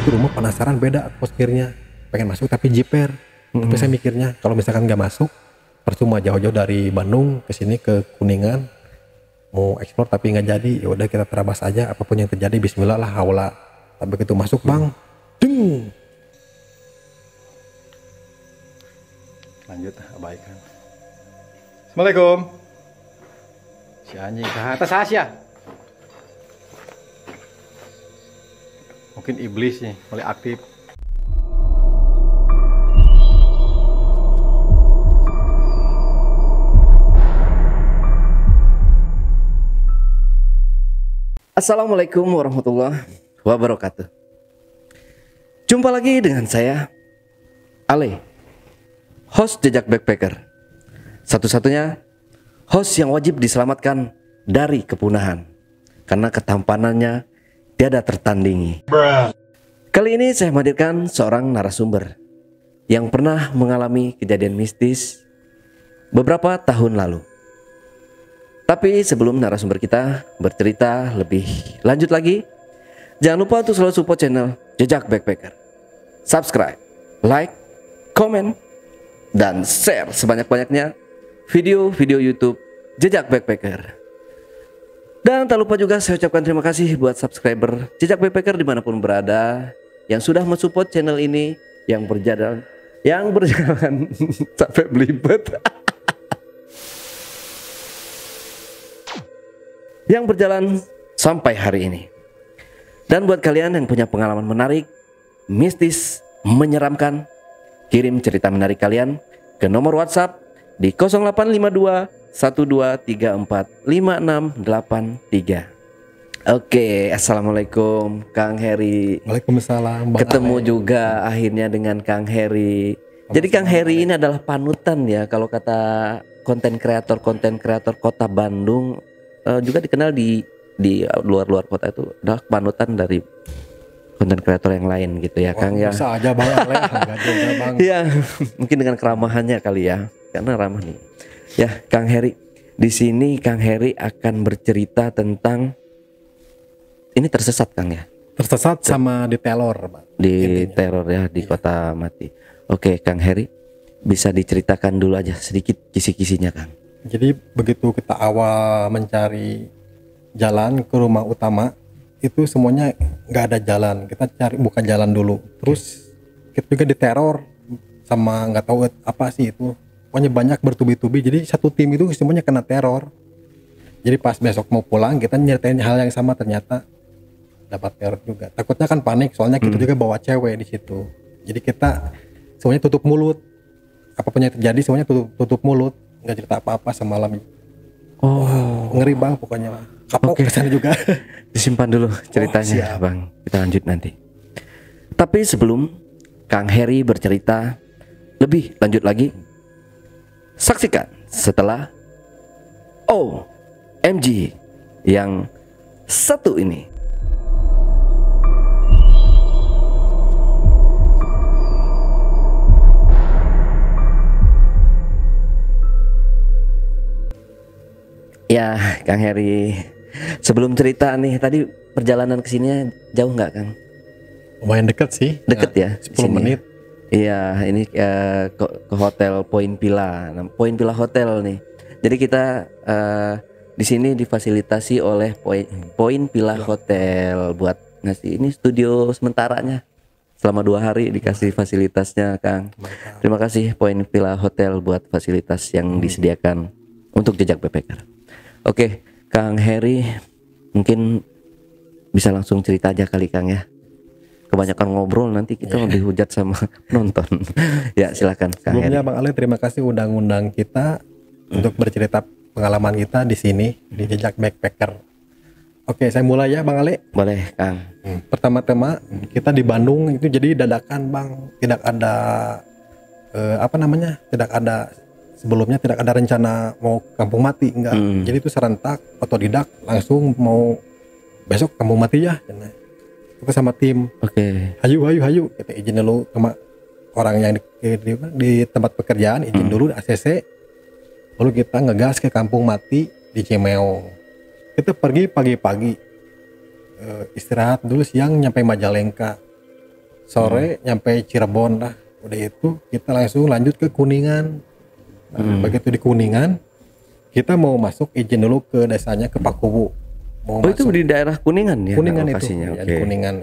itu rumah penasaran beda atmosfernya, pengen masuk tapi jiper. Tapi saya mikirnya kalau misalkan nggak masuk, percuma jauh-jauh dari Bandung ke sini ke Kuningan mau eksplor tapi nggak jadi. Ya udah kita terabas aja, apapun yang terjadi Bismillah lah haula. Tapi begitu masuk bang, ding. Lanjut abaikan. Assalamualaikum. Si anjing ke atas Asia. Mungkin iblis nih mulai aktif. Assalamualaikum warahmatullahi wabarakatuh. Jumpa lagi dengan saya, Ale, host Jejak Backpacker. Satu-satunya host yang wajib diselamatkan dari kepunahan karena ketampanannya tiada tertandingi. Kali ini saya menghadirkan seorang narasumber yang pernah mengalami kejadian mistis beberapa tahun lalu. Tapi sebelum narasumber kita bercerita lebih lanjut lagi, jangan lupa untuk selalu support channel Jejak Backpacker. Subscribe, like, komen, dan share sebanyak-banyaknya video-video YouTube Jejak Backpacker. Dan tak lupa juga saya ucapkan terima kasih buat subscriber Jejak Backpacker dimanapun berada yang sudah mensupport channel ini yang berjalan sampai belibet. Yang berjalan sampai hari ini. Dan buat kalian yang punya pengalaman menarik, mistis, menyeramkan, kirim cerita menarik kalian ke nomor WhatsApp di 0852 1234 5683. Oke, assalamualaikum Kang Heri. Waalaikumsalam. Bang Ketemu Ale. juga akhirnya dengan Kang Heri. Jadi Kang Heri ini adalah panutan ya kalau kata konten kreator kota Bandung. Juga dikenal di luar kota itu adalah panutan dari konten kreator yang lain gitu ya. Wah, Kang ya. bisa aja bang Ale, enggak juga bang. Ya mungkin dengan keramahannya kali ya, karena ramah nih. Ya Kang Heri, di sini Kang Heri akan bercerita tentang ini tersesat Kang ya. Tersesat sama diteror bang. Di teror ya di kota mati. Oke Kang Heri, bisa diceritakan dulu aja sedikit kisi-kisinya Kang. Jadi begitu kita awal mencari jalan ke rumah utama, itu semuanya nggak ada jalan. Kita cari buka jalan dulu. Terus kita juga diteror sama nggak tahu apa sih itu. Pokoknya banyak bertubi-tubi. Jadi satu tim itu semuanya kena teror. Jadi pas besok mau pulang kita nyeritain hal yang sama, ternyata dapat teror juga. Takutnya kan panik soalnya kita juga bawa cewek di situ. Jadi kita semuanya tutup mulut. Apapun yang terjadi semuanya tutup mulut. Nggak cerita apa-apa semalam. Oh, Ngeri bang pokoknya. Kapok Oke. kesana juga. disimpan dulu ceritanya siap. Bang. Kita lanjut nanti. Tapi sebelum Kang Heri bercerita lebih lanjut lagi, saksikan setelah OMG yang satu ini. Ya, Kang Heri. Sebelum cerita nih, tadi perjalanan ke sini jauh nggak, Kang? Lumayan deket sih. Deket ya? 10 sini? menit. Iya, ini ke hotel Poin Pila. Nah, Poin Pila Hotel nih. Jadi kita di sini difasilitasi oleh Poin Pila Hotel buat ngasih ini studio sementaranya. Selama 2 hari dikasih fasilitasnya, Kang. Terima kasih Poin Pila Hotel buat fasilitas yang disediakan untuk Jejak Backpacker. Oke, Kang Heri, mungkin bisa langsung cerita aja kali Kang ya. Kebanyakan ngobrol nanti kita dihujat sama nonton. Ya silakan Kang Heri. Sebelumnya Bang Ale terima kasih undang-undang kita untuk bercerita pengalaman kita di sini di Jejak Backpacker. Oke, saya mulai ya Bang Ale. Boleh Kang. Pertama-tama kita di Bandung itu jadi dadakan Bang, tidak ada sebelumnya tidak ada rencana mau kampung mati, enggak. Jadi itu serentak otodidak langsung mau besok kampung mati ya. Kita sama tim. Oke. Hayu kita izin dulu sama orang yang di tempat pekerjaan, izin dulu ACC. Lalu kita ngegas ke kampung mati di Cimeong. Kita pergi pagi-pagi, istirahat dulu, siang nyampe Majalengka. sore nyampe Cirebon lah. Udah itu kita langsung lanjut ke Kuningan. Nah, begitu di Kuningan kita mau masuk izin dulu ke desanya, ke Pakuwu. Mau Oh itu masuk di daerah Kuningan ya Kuningan itu lokasinya. ya, Oke. di Kuningan.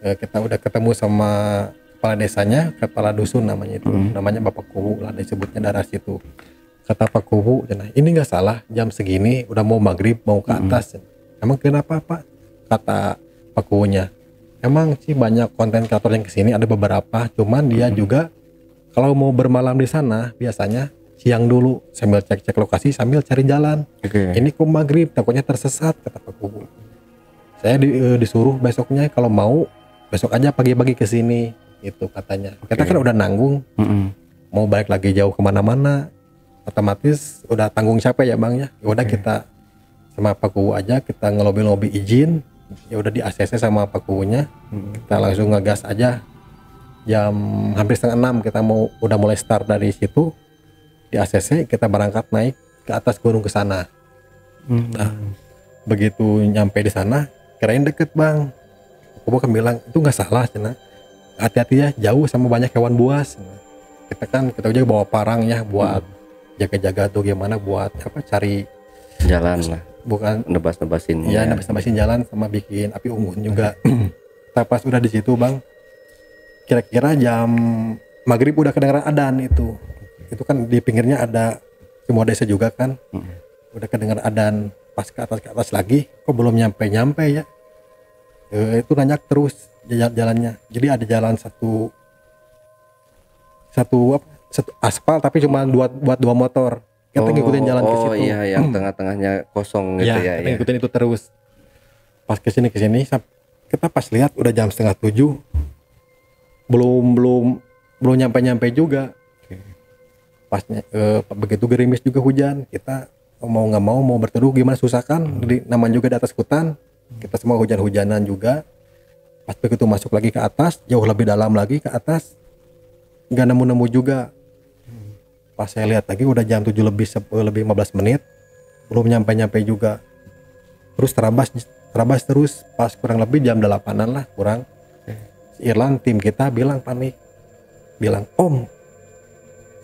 Kita udah ketemu sama kepala desanya, kepala dusun namanya itu, namanya Bapak Kuwu lah disebutnya daerah situ. Kata Pak Kuwu, "Nah, ini nggak salah jam segini udah mau maghrib mau ke atas." Emang kenapa Pak? Kata Pak Kuwunya, emang sih banyak konten kreator yang kesini, ada beberapa, cuman dia juga kalau mau bermalam di sana biasanya siang dulu sambil cek-cek lokasi sambil cari jalan. Oke. Ini kok maghrib takutnya tersesat, kata Pak Kuwu. Saya disuruh besoknya kalau mau besok aja pagi-pagi ke sini itu katanya. Kita kan udah nanggung mau balik lagi jauh kemana-mana, otomatis udah tanggung siapa ya bang ya. Ya udah kita sama Pak Kuwu aja, kita ngelobi-lobi izin. Ya udah di ACC sama Pak Kuwunya, kita langsung ngegas aja. Jam hampir setengah 6 kita udah mulai start dari situ di ACC, kita berangkat naik ke atas gunung ke sana. Nah, begitu nyampe di sana kirain deket bang, aku kan bilang itu nggak salah cina, hati-hati ya jauh sama banyak hewan buas. Kita juga bawa parang ya buat jaga-jaga tuh gimana buat apa cari Jalan lah. bukan Nebas-nebasin. ya nebas-nebasin jalan sama bikin api unggun juga. Kita pas udah di situ bang, kira-kira jam maghrib udah kedengeran adzan itu kan di pinggirnya ada semua desa juga kan. Udah kedengeran adzan, pas ke atas lagi kok belum nyampe ya. Itu nanjak terus jalannya, jadi ada jalan satu aspal tapi cuma buat dua motor. Kita ngikutin jalan ke situ. Oh iya, yang tengah-tengahnya kosong gitu ya. Kita ngikutin itu terus. Pas kesini kita pas lihat udah jam 6:30, belum nyampe juga. Pasnya begitu gerimis juga hujan, kita mau nggak mau berteduh gimana susah kan, namanya juga di atas hutan, kita semua hujan-hujanan juga. Pas begitu masuk lagi ke atas, jauh lebih dalam lagi ke atas, nggak nemu juga. Pas saya lihat lagi udah jam 7 lebih 15 menit, belum nyampe juga. Terus terabas terus, pas kurang lebih jam 8-an lah kurang. Si Irlan tim kita panik, bilang Om,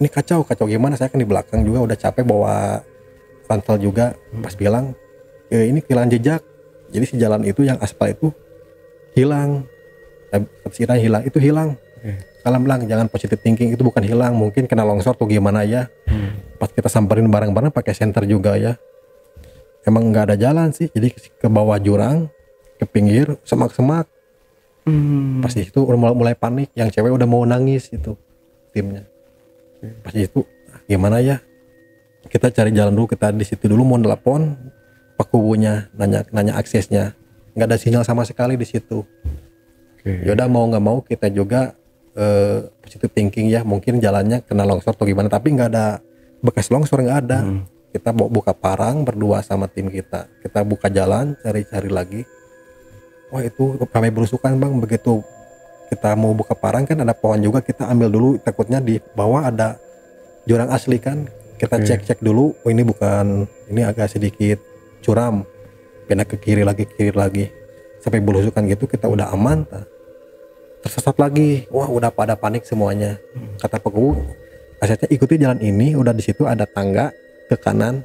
ini kacau gimana, saya kan di belakang juga udah capek bawa rantel juga. Pas bilang ini kehilangan jejak, jadi si jalan itu yang aspal itu hilang, hilang. Kalam bilang jangan positive thinking, itu bukan hilang, mungkin kena longsor tuh gimana ya. Pas kita samperin bareng-bareng pakai senter juga ya, emang nggak ada jalan sih, jadi ke bawah jurang, ke pinggir semak-semak. Pas itu udah mulai panik, yang cewek udah mau nangis itu timnya. Pas itu gimana ya, kita cari jalan dulu, kita di situ dulu mau telepon Pak Kuwunya, nanya aksesnya, nggak ada sinyal sama sekali di situ. Yaudah mau nggak mau kita juga positive thinking ya, mungkin jalannya kena longsor atau gimana, tapi nggak ada bekas longsor, nggak ada. Kita buka parang berdua sama tim kita buka jalan cari lagi. Wah itu kami berusukan bang, begitu kita mau buka parang kan ada pohon juga, kita ambil dulu, takutnya di bawah ada jurang asli kan. Kita cek dulu, oh ini agak sedikit curam, pindah ke kiri lagi sampai berusukan gitu, kita udah aman. Tersesat lagi, wah udah pada panik semuanya. Kata Pak Kuwu, asetnya ikuti jalan ini, udah di situ ada tangga ke kanan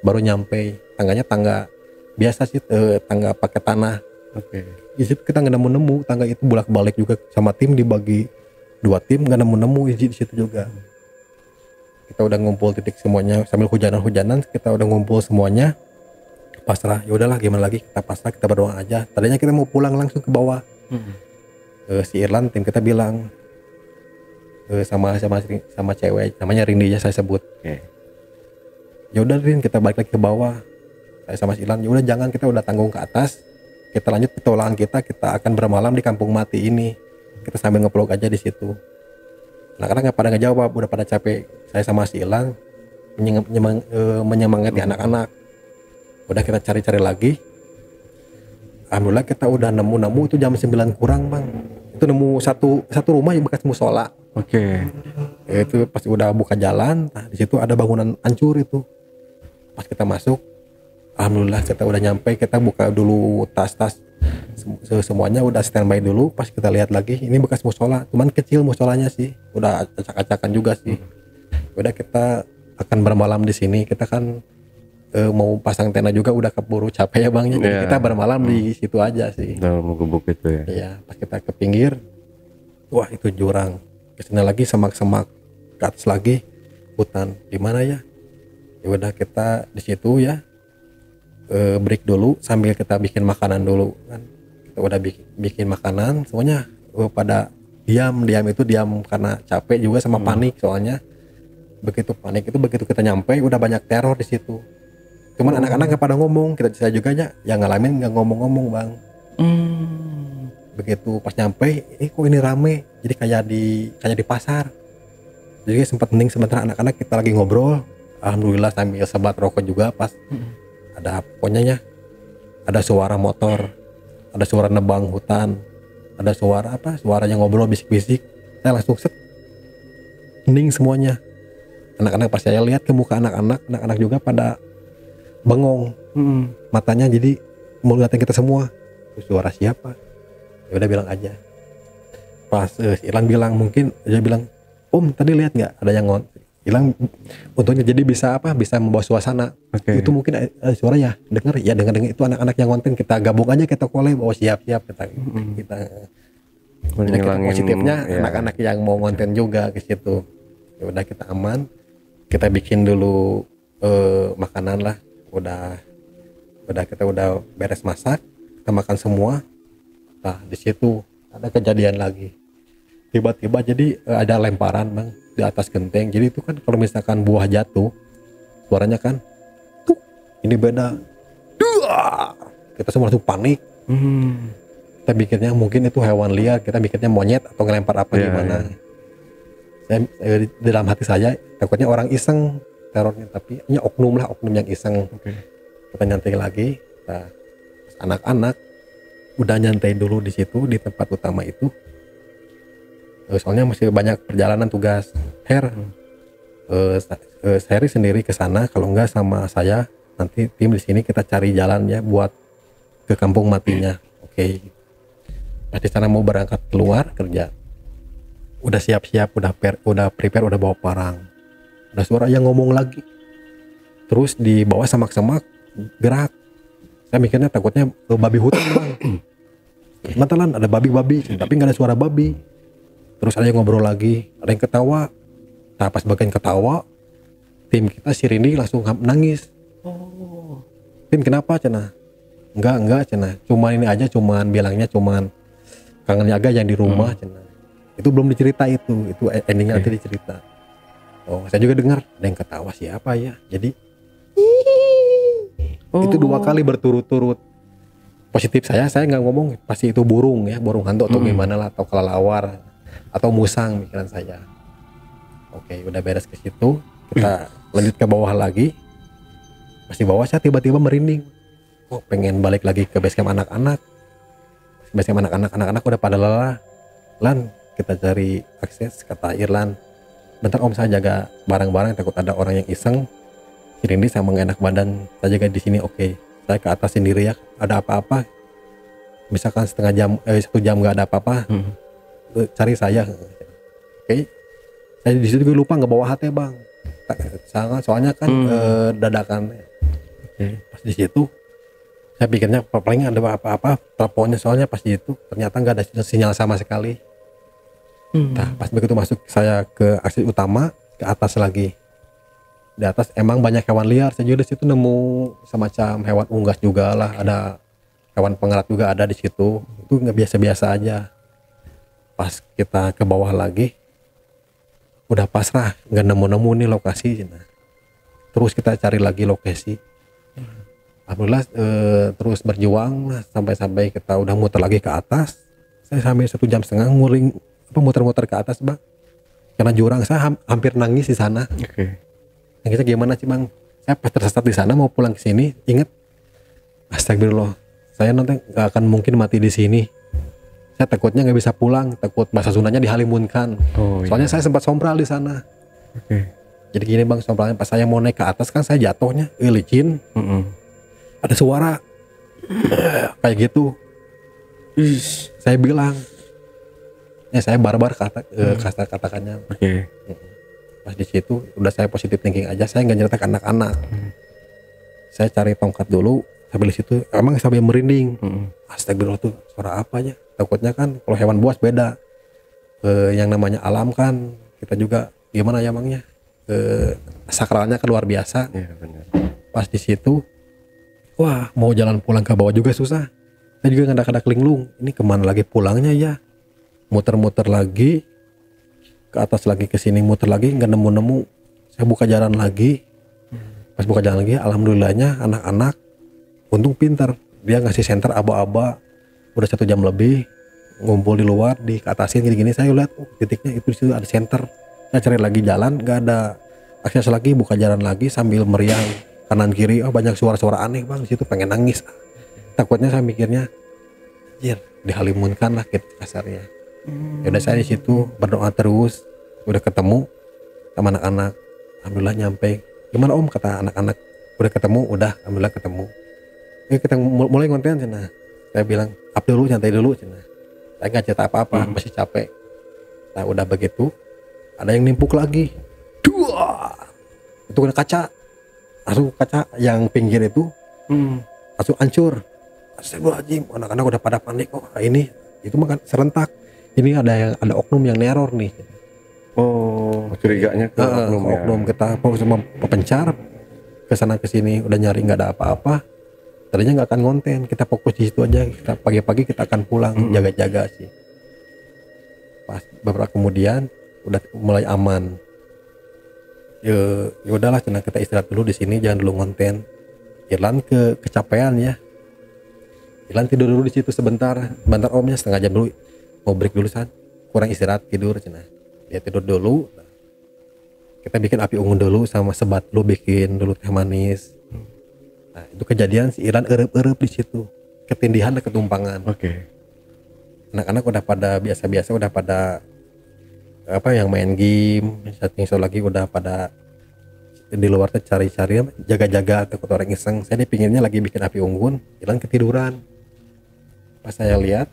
baru nyampe. Tangganya tangga biasa sih, tangga pakai tanah. Di situ kita nggak nemu tangga itu, bolak-balik juga sama tim, dibagi 2 tim, nggak nemu di situ juga. Kita udah ngumpul titik semuanya sambil hujanan, kita udah ngumpul semuanya, pasrah. Ya udahlah gimana lagi, kita pasrah, kita berdoa aja. Tadinya kita mau pulang langsung ke bawah. Si Irlan tim kita bilang sama cewek namanya Rindi ya saya sebut. Ya udah Rin, kita balik lagi ke bawah. Saya sama si Irlan, ya udah jangan, kita udah tanggung ke atas. Kita lanjut petualangan kita akan bermalam di kampung mati ini. Kita sambil nge-vlog aja di situ. Anak-anak nggak pada ngejawab, udah pada capek. Saya sama si Irlan menyemangati anak-anak. Udah kita cari-cari lagi. Alhamdulillah kita udah nemu itu jam 9 kurang bang. Itu nemu satu rumah yang bekas musola. Itu pas udah buka jalan, nah di situ ada bangunan hancur itu. Pas kita masuk, alhamdulillah kita udah nyampe, kita buka dulu tas-tas. Semuanya udah standby dulu. Pas kita lihat lagi, ini bekas musola, cuman kecil musolanya sih, udah acak-acakan juga sih. Udah kita akan bermalam di sini. Kita kan mau pasang tenda juga udah keburu capek ya bang. Jadi kita bermalam di situ aja sih. Dalam gubuk itu ya. Iya, pas kita ke pinggir, wah itu jurang. Kesini lagi semak-semak, ke atas lagi hutan. Di mana ya? Ya udah kita di situ ya. Break dulu sambil kita bikin makanan dulu kan. Kita udah bikin makanan, semuanya pada diam itu diam karena capek juga sama panik soalnya. Begitu panik itu begitu kita nyampe udah banyak teror di situ. Cuman anak-anak nggak pada ngomong, saya juga yang ngalamin nggak ngomong-ngomong bang. Begitu pas nyampe, kok ini rame, jadi kayak di pasar. Jadi sempat hening sebentar, anak-anak kita lagi ngobrol, alhamdulillah sambil sebat rokok juga pas ada pokoknya ada suara motor, ada suara nebang hutan, ada suara yang ngobrol bisik-bisik. Saya langsung hening semuanya. Anak-anak pas saya lihat ke muka anak-anak juga pada bengong, matanya jadi mau ngeliatin kita semua. Suara siapa? Ya udah bilang aja. Pas Ilan bilang mungkin dia bilang, Om tadi lihat nggak ada yang Ilan untungnya jadi bisa membawa suasana. Itu mungkin suara ya dengar itu anak-anak yang konten, kita gabung aja, kita collab, siap kita positifnya ya. Anak-anak yang mau konten juga ke situ. Ya udah kita aman, kita bikin dulu makanan lah. Kita udah beres masak, kita makan semua. Nah di situ ada kejadian lagi, tiba-tiba jadi ada lemparan bang di atas genteng. Jadi itu kan kalau misalkan buah jatuh suaranya kan tuh, ini beda. Kita semua langsung panik. Kita pikirnya mungkin itu hewan liar, kita pikirnya monyet atau ngelempar apa gimana. Saya di dalam hati saya takutnya orang iseng terornya, tapi ini oknum yang iseng. Kita nyantai lagi. Nah, anak-anak udah nyantai dulu di situ di tempat utama itu. Soalnya masih banyak perjalanan tugas. Seri sendiri ke sana, kalau enggak sama saya. Nanti tim di sini kita cari jalan ya buat ke kampung matinya. Pas di sana mau berangkat keluar kerja. Udah siap-siap, udah prepare, udah bawa parang. Ada suara yang ngomong lagi, terus di bawah semak-semak gerak. Saya mikirnya takutnya babi hutan bang. Mantalan ada babi, tapi nggak ada suara babi. Terus ada yang ngobrol lagi, ada yang ketawa. Nah pas bagian ketawa, tim kita si Rini langsung nangis. Tim kenapa cina? Enggak cina, cuman ini aja, bilangnya kangen Yaga yang di rumah cina. Itu belum dicerita, itu endingnya nanti dicerita. Saya juga dengar ada yang ketawa, siapa ya. Jadi itu 2 kali berturut-turut. Positif saya nggak ngomong pasti itu burung hantu atau gimana lah, atau kelelawar atau musang pikiran saya. Udah beres ke situ, kita lanjut ke bawah lagi. Pas di bawah saya tiba-tiba merinding. Pengen balik lagi ke basecamp anak-anak. Basecamp anak-anak udah pada lelah. Lan, kita cari akses, kata Irlan. Bentar om, saya jaga barang-barang, takut ada orang yang iseng. Rindi sama nggak enak badan, saya jaga di sini. Saya ke atas sendiri ya. Ada apa-apa, misalkan 1 jam nggak ada apa-apa, cari saya. Saya di situ juga lupa nggak bawa HT bang. Soalnya kan dadakan. Pas di situ, saya pikirnya paling ada apa-apa, teleponnya soalnya pas di itu ternyata nggak ada sinyal sama sekali. Nah, pas begitu masuk saya ke akses utama, ke atas lagi. Di atas emang banyak hewan liar. Saya juga di situ nemu semacam hewan unggas juga lah, ada hewan pengerat juga ada di situ. Itu nggak biasa-biasa aja. Pas kita ke bawah lagi, udah pasrah, nggak nemu-nemu nih lokasi. Nah, terus kita cari lagi lokasi. Alhamdulillah terus berjuang sampai kita udah muter lagi ke atas. Saya sampai 1,5 jam muter-muter ke atas bang, karena jurang. Saya hampir nangis di sana. Yang kita gimana sih bang, saya pas tersesat di sana mau pulang ke sini, inget astagfirullah, saya nanti nggak akan mungkin mati di sini. Saya takutnya nggak bisa pulang, takut masa sunahnya dihalimunkan. Soalnya saya sempat sompral di sana. Jadi gini bang, sompralnya pas saya mau naik ke atas kan saya jatuhnya licin. Ada suara kayak gitu. Saya bilang, ya saya barbar katakannya. Oke. Pas di situ udah saya positif thinking aja, saya nggak nyerita ke anak-anak. Saya cari tongkat dulu, sambil di situ emang sambil merinding. Astagfirullah, tuh suara apa ya? Takutnya kan kalau hewan buas beda. Yang namanya alam kan kita juga gimana ya emangnya? Sakralnya kan luar biasa. Iya benar. Pas di situ, wah mau jalan pulang ke bawah juga susah. Saya juga nggak ada linglung. Ini kemana lagi pulangnya ya? Muter-muter lagi ke atas lagi, ke sini muter lagi, nggak nemu-nemu. Saya buka jalan lagi. Pas buka jalan lagi, alhamdulillahnya anak-anak untung pintar. Dia ngasih senter aba-aba. Udah 1 jam lebih ngumpul di luar, di atasin gini-gini. Saya lihat titiknya itu, di situ ada senter. Saya cari lagi jalan, nggak ada akses lagi. Buka jalan lagi sambil meriang kanan kiri. Oh banyak suara-suara aneh bang. Di situ pengen nangis. Takutnya saya mikirnya, anjir, dihalimunkan lah gitu kasarnya. Ya udah saya di situ berdoa terus. Udah ketemu sama anak-anak, alhamdulillah nyampe. Gimana om, kata anak-anak, udah ketemu? Udah, alhamdulillah ketemu. Kita mulai ngonten cina. Saya bilang up dulu, santai dulu cina. Saya nggak cerita apa-apa, masih capek. Nah udah begitu, ada yang nimpuk lagi. Dua, itu kena kaca. Langsung kaca yang pinggir itu langsung hancur. Astagfirullahaladzim, anak-anak udah pada panik. Oh ini, itu mah kan serentak. Ini ada oknum yang neror nih. Oh, curiganya ke oknum ya. Oknum kita fokus sama pepencar, kesana kesini udah nyari nggak ada apa-apa. Tadinya nggak akan ngonten, kita fokus di situ aja. Kita pagi-pagi kita akan pulang, jaga-jaga sih. Pas beberapa kemudian udah mulai aman. Ya udahlah, cina kita istirahat dulu di sini, jangan dulu ngonten. Irlan kecapean ya. Irlan tidur dulu di situ sebentar omnya setengah jam dulu. Mau break dulu san, kurang istirahat tidur cina. Dia tidur dulu. Kita bikin api unggun dulu sama sebat dulu, bikin dulu teh manis. Nah itu kejadian si Irlan erep di situ, ketindihan dan ketumpangan. Oke. Anak-anak udah pada biasa-biasa, udah pada apa yang main game, setting show lagi, udah pada di luar tuh cari-cari jaga-jaga takut orang iseng. Saya dipinginnya lagi bikin api unggun, Irlan ketiduran. Pas saya lihat,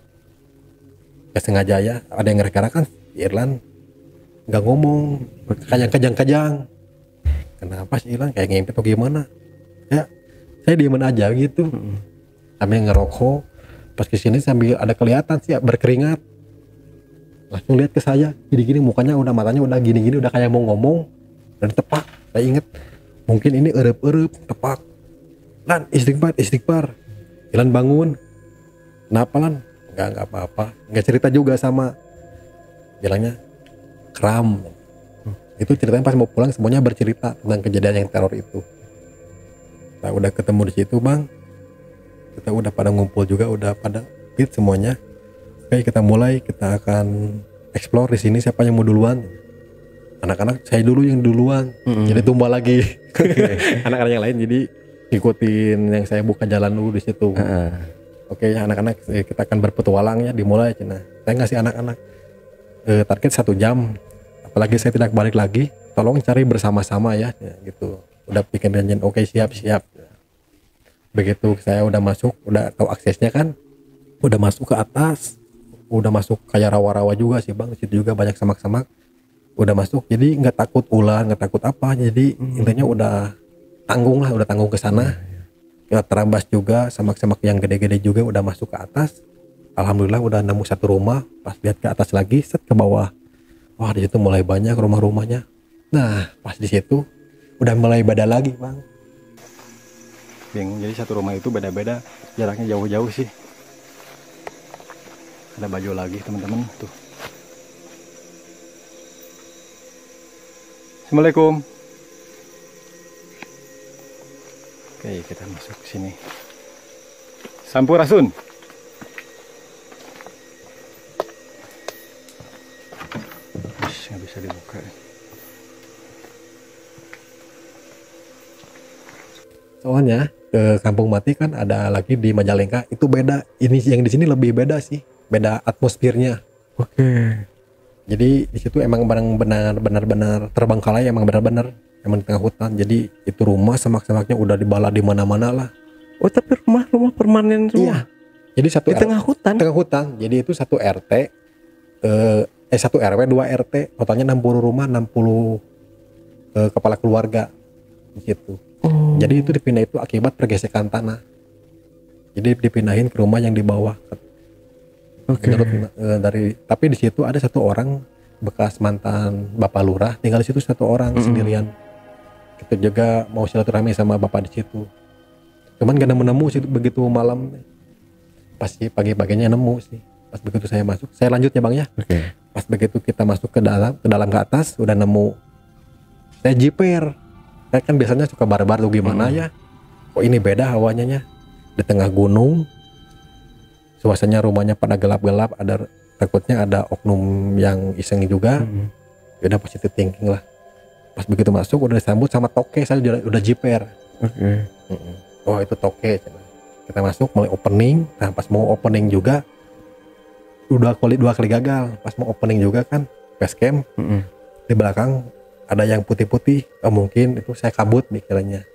gak sengaja ya, ada yang ngerek-ngerekan Irlan nggak ngomong, kajang-kajang. Kenapa sih Irlan kayak ngimpi atau gimana? Ya saya dieman aja gitu, sambil ngerokok. Pas kesini sambil ada kelihatan sih berkeringat, langsung lihat ke saya gini-gini, mukanya udah, matanya udah gini-gini, udah kayak mau ngomong. Dan tepak, saya inget mungkin ini erep-erep, tepak. Lan istighfar. Irlan bangun. Kenapa Lan? Enggak apa-apa. Enggak cerita juga sama, bilangnya kram. Itu ceritanya pas mau pulang semuanya bercerita tentang kejadian yang teror itu. Kita udah ketemu di situ bang, kita udah pada ngumpul juga, udah pada fit semuanya. Oke kita mulai, kita akan explore di sini. Siapa yang mau duluan? Anak-anak saya dulu yang duluan, jadi tumbal lagi. Anak-anak yang lain jadi ikutin yang saya buka jalan dulu di situ. Oke ya anak-anak, kita akan berpetualang ya, dimulai cina. Saya ngasih anak-anak target 1 jam, apalagi saya tidak balik lagi, tolong cari bersama-sama ya gitu. Udah bikin janjian, oke siap. Begitu saya udah masuk, udah tahu aksesnya kan, udah masuk ke atas, udah masuk kayak rawa-rawa juga sih bang, situ juga banyak samak-samak. Udah masuk, jadi nggak takut ular, nggak takut apa, jadi intinya udah tanggung ke sana. Kita terambas juga samak-samak yang gede-gede juga, udah masuk ke atas. Alhamdulillah udah nemu 1 rumah. Pas lihat ke atas lagi, set ke bawah, wah di situ mulai banyak rumah-rumahnya. Nah pas di situ udah mulai beda lagi bang. Bingung, jadi satu rumah itu beda-beda, jaraknya jauh-jauh sih. Ada baju lagi teman-teman tuh. Assalamualaikum. Oke kita masuk ke sini. Sampurasun. Nggak bisa dibuka. Soalnya ke Kampung Mati kan ada lagi di Majalengka, itu beda. Ini yang di sini lebih beda sih, beda atmosfernya. Oke. Jadi di situ emang benar-benar terbengkalai, emang benar-benar emang di tengah hutan. Jadi itu rumah samak-samaknya udah dibala di mana-mana lah. Oh tapi rumah permanen semua. Iya. Jadi Di tengah hutan. tengah hutan. Jadi itu satu RT, satu RW, 2 RT, totalnya 60 rumah, 60 kepala keluarga gitu. Jadi itu dipindah itu akibat pergesekan tanah. Jadi dipindahin ke rumah yang di bawah. Tapi di situ ada satu orang bekas mantan Bapak Lurah tinggal di situ satu orang sendirian. Kita juga mau silaturahmi sama Bapak di situ. Cuman gak nemu situ begitu malam. Pasti pagi-paginya nemu sih. Pas begitu saya masuk, saya lanjut ya Bang ya. Pas begitu kita masuk ke dalam ke atas udah nemu. Saya jiper. Saya kan biasanya suka barbar tuh gimana ya. Kok ini beda hawanya nya. Di tengah gunung. Suasananya rumahnya pada gelap-gelap, ada takutnya ada oknum yang iseng juga. Ya udah positive thinking lah. Pas begitu masuk udah disambut sama toke, saya udah jiper. Oh itu toke. Kita masuk mulai opening. Nah pas mau opening juga dua kali gagal. Pas mau opening juga kan base camp di belakang ada yang putih-putih. Mungkin itu saya kabut mikirnya.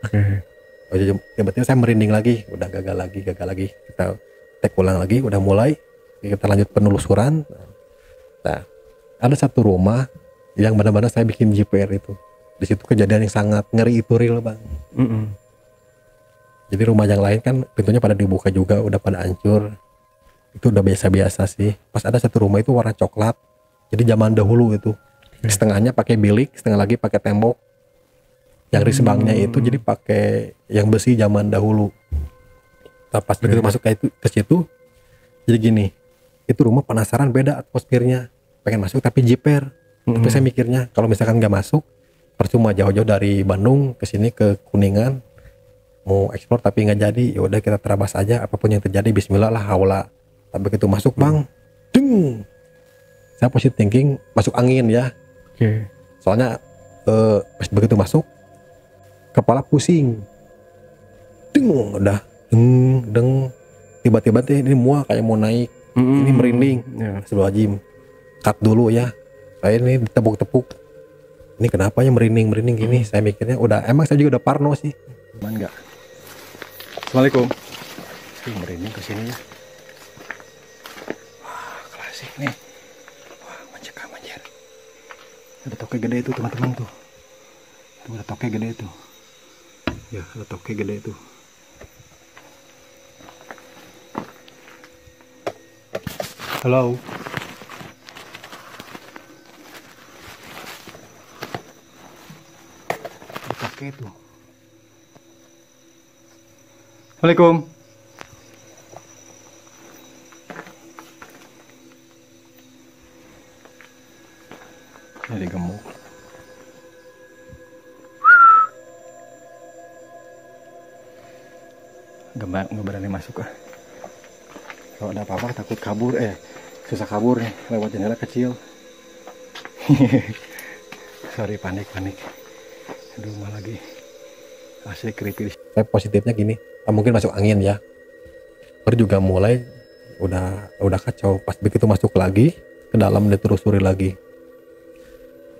Oh tiba-tiba saya merinding lagi. Udah gagal lagi. Kita tek ulang lagi. Udah mulai kita lanjut penelusuran. Nah ada satu rumah yang benar-benar saya bikin JPR itu. Di situ kejadian yang sangat ngeri, itu real Bang. Jadi rumah yang lain kan pintunya pada dibuka juga, udah pada hancur. Itu udah biasa-biasa sih. Pas ada satu rumah itu warna coklat. Jadi zaman dahulu itu. Setengahnya pakai bilik, setengah lagi pakai tembok. Yang risbangnya itu jadi pakai yang besi zaman dahulu. Nah, pas begitu masuk ke situ, jadi gini. Itu rumah penasaran, beda atmosfernya. Pengen masuk tapi jiper. Tapi saya mikirnya kalau misalkan nggak masuk, percuma jauh-jauh dari Bandung ke sini ke Kuningan. Mau eksplor tapi nggak jadi, ya udah kita terabas aja, apapun yang terjadi bismillah lah haula. Tapi begitu masuk Bang, ding, saya positive thinking masuk angin ya. Soalnya pas begitu masuk kepala pusing, ding, udah deng, tiba-tiba ini mual kayak mau naik, ini merinding. Astagfirullahaladzim, cut dulu ya, saya ini ditepuk-tepuk, ini kenapa ya merinding gini. Saya mikirnya udah, emang saya juga udah parno sih. Aman nggak? Assalamualaikum. Merinding ke sini ya. Wah, klasik nih. Wah, mencekam anjir. Ada toke gede itu teman-teman tuh. Tuh ada toke gede itu. Ya, ada toke gede itu. Halo. Ada toke itu. Assalamualaikum. Jadi gemuk. Nggak berani masuk ah. Kalau ada apa-apa takut kabur, susah kabur nih lewat jendela kecil. Sorry, panik. Aduh, malah lagi asik creepy. Saya positifnya gini, mungkin masuk angin ya. Baru juga mulai udah kacau. Pas begitu masuk lagi ke dalam ditelusuri lagi.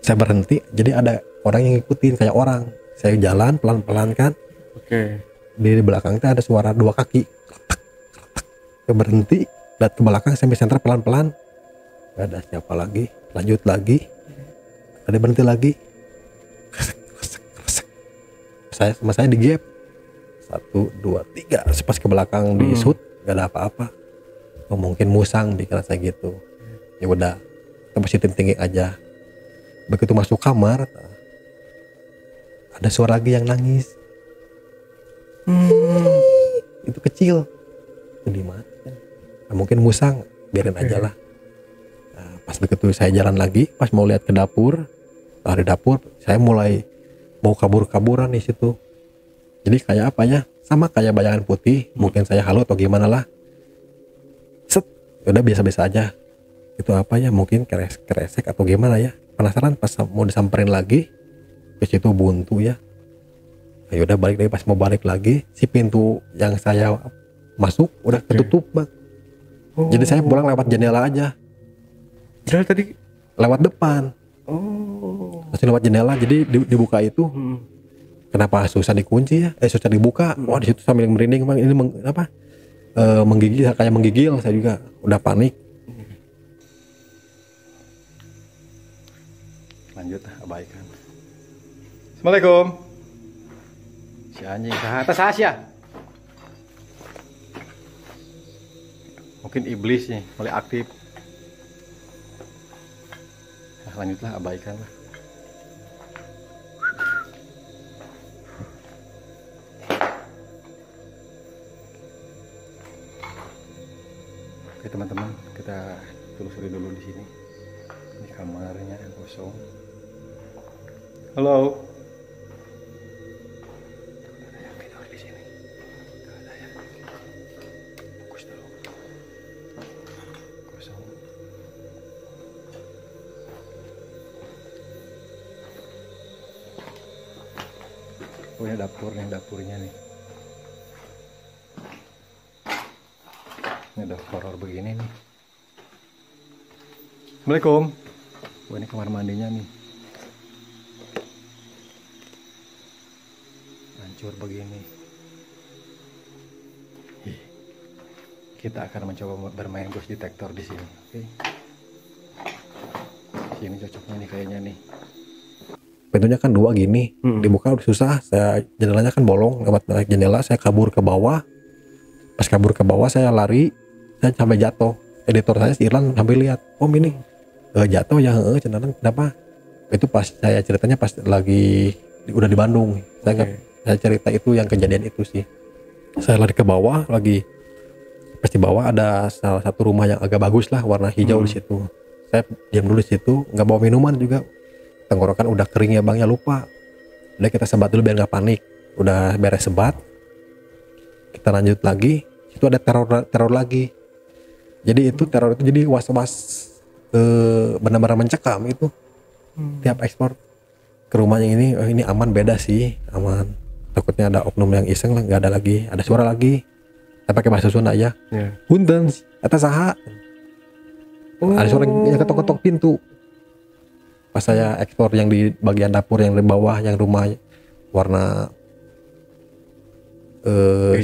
Saya berhenti, jadi ada orang yang ngikutin kayak orang. Saya jalan pelan-pelan kan. Di belakang itu ada suara 2 kaki. Saya berhenti, lihat ke belakang sampai senter pelan-pelan. Gak ada siapa lagi. Lanjut lagi. Ada berhenti lagi. Saya di gap 1, 2, 3 pas ke belakang di shoot gak ada apa-apa. Mungkin musang pikiran saya gitu. Ya udah, kita positif tinggi aja. Begitu masuk kamar ada suara lagi yang nangis. Itu kecil. Itu di mana? Nah, mungkin musang, biarin aja lah. Nah, pas begitu saya jalan lagi, pas mau lihat ke dapur, di dapur saya mulai mau kabur-kaburan di situ. Jadi kayak apa ya? Sama kayak bayangan putih. Mungkin saya halu atau gimana lah. Set, udah biasa-biasa aja. Itu apa ya? Mungkin keresek atau gimana ya? Penasaran pas mau disamperin lagi. Ke situ buntu ya. Ya udah balik lagi, pas mau balik lagi, si pintu yang saya masuk udah ketutup Bang. Jadi saya pulang lewat jendela aja. Padahal tadi lewat depan. Masih lewat jendela, jadi dibuka itu. Kenapa susah dikunci ya? Susah dibuka. Wah, di situ sambil merinding Bang. Ini apa? menggigil, kayak menggigil. Saya juga udah panik. Lanjut, abaikan. Assalamualaikum. Si anjing atas Asia. Mungkin iblis nih mulai aktif. Nah, lanjutlah, abaikan lah. Oke teman-teman, kita telusuri dulu di sini. Ini kamarnya yang kosong. Halo. Ada yang tidur di sini. Gak ada ya. Fokus dulu. Kosong. Oh, ini dapur nih, dapurnya nih. Ini udah horor begini nih. Assalamualaikum. Oh, ini kamar mandinya nih. Hancur begini. Kita akan mencoba bermain ghost detector di sini. Oke. Sini cocoknya nih kayaknya nih. Pintunya kan 2 gini, dibuka udah susah. Saya jendelanya kan bolong, lewat jendela saya kabur ke bawah. Pas kabur ke bawah saya lari, saya sampai jatuh. Editor saya si Irlan sampai lihat, "Om ini jatuh ya?" Cenderung kenapa? Itu pas saya ceritanya pas lagi udah di Bandung. Saya cerita itu yang kejadian itu sih. Saya lari ke bawah lagi. Pas di bawah ada salah satu rumah yang agak bagus lah, warna hijau di situ. Saya diam dulu di situ, nggak bawa minuman juga. Tenggorokan udah kering ya bang, ya lupa. Udah kita sebat dulu biar nggak panik. Udah beres sebat, kita lanjut lagi. Itu ada teror lagi. Jadi itu teror itu jadi was-was, benar-benar mencekam itu. Tiap ekspor ke rumahnya ini aman, beda sih, aman. Takutnya ada oknum yang iseng lah, nggak ada lagi. Ada suara lagi. Saya pakai bahasa Sunda aja. Punten, atas saha. Ada suara yang ketok-ketok pintu. Pas saya ekspor yang di bagian dapur yang di bawah, yang rumah warna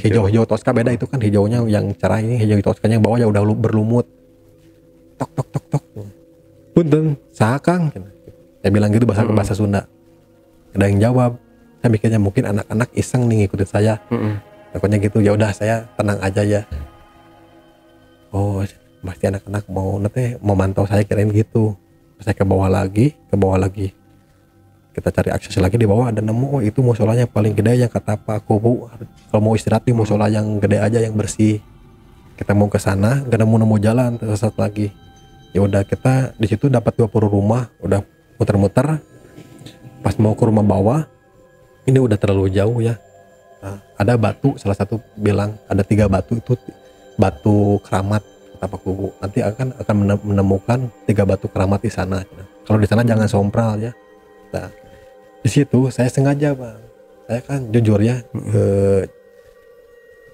hijau-hijau Tosca, beda itu kan hijaunya yang cerah, ini hijau Toscanya yang bawah ya udah berlumut. Tok tok tok tok. Punten, saha Kang? Saya bilang gitu bahasa Sunda. Ada yang jawab. Saya mikirnya mungkin anak-anak iseng nih ngikutin saya. Takutnya gitu, ya udah saya tenang aja ya. Oh, pasti anak-anak mau mantau saya, kirain gitu. Saya ke bawah lagi. Kita cari akses lagi, di bawah ada nemu, oh itu musolanya paling gede yang kata Pak Kubu. Kalau mau istirahat di musola yang gede aja, yang bersih. Kita mau ke sana, gak nemu jalan, tersesat lagi. Ya udah kita di situ dapat 20 rumah, udah muter-muter. Pas mau ke rumah bawah, ini udah terlalu jauh ya. Nah, ada batu, salah satu bilang ada 3 batu, itu batu keramat kata Pak Kubu. Nanti akan menemukan 3 batu keramat di sana. Nah, kalau di sana jangan sompral ya. Nah, di situ saya sengaja bang, saya kan jujur ya,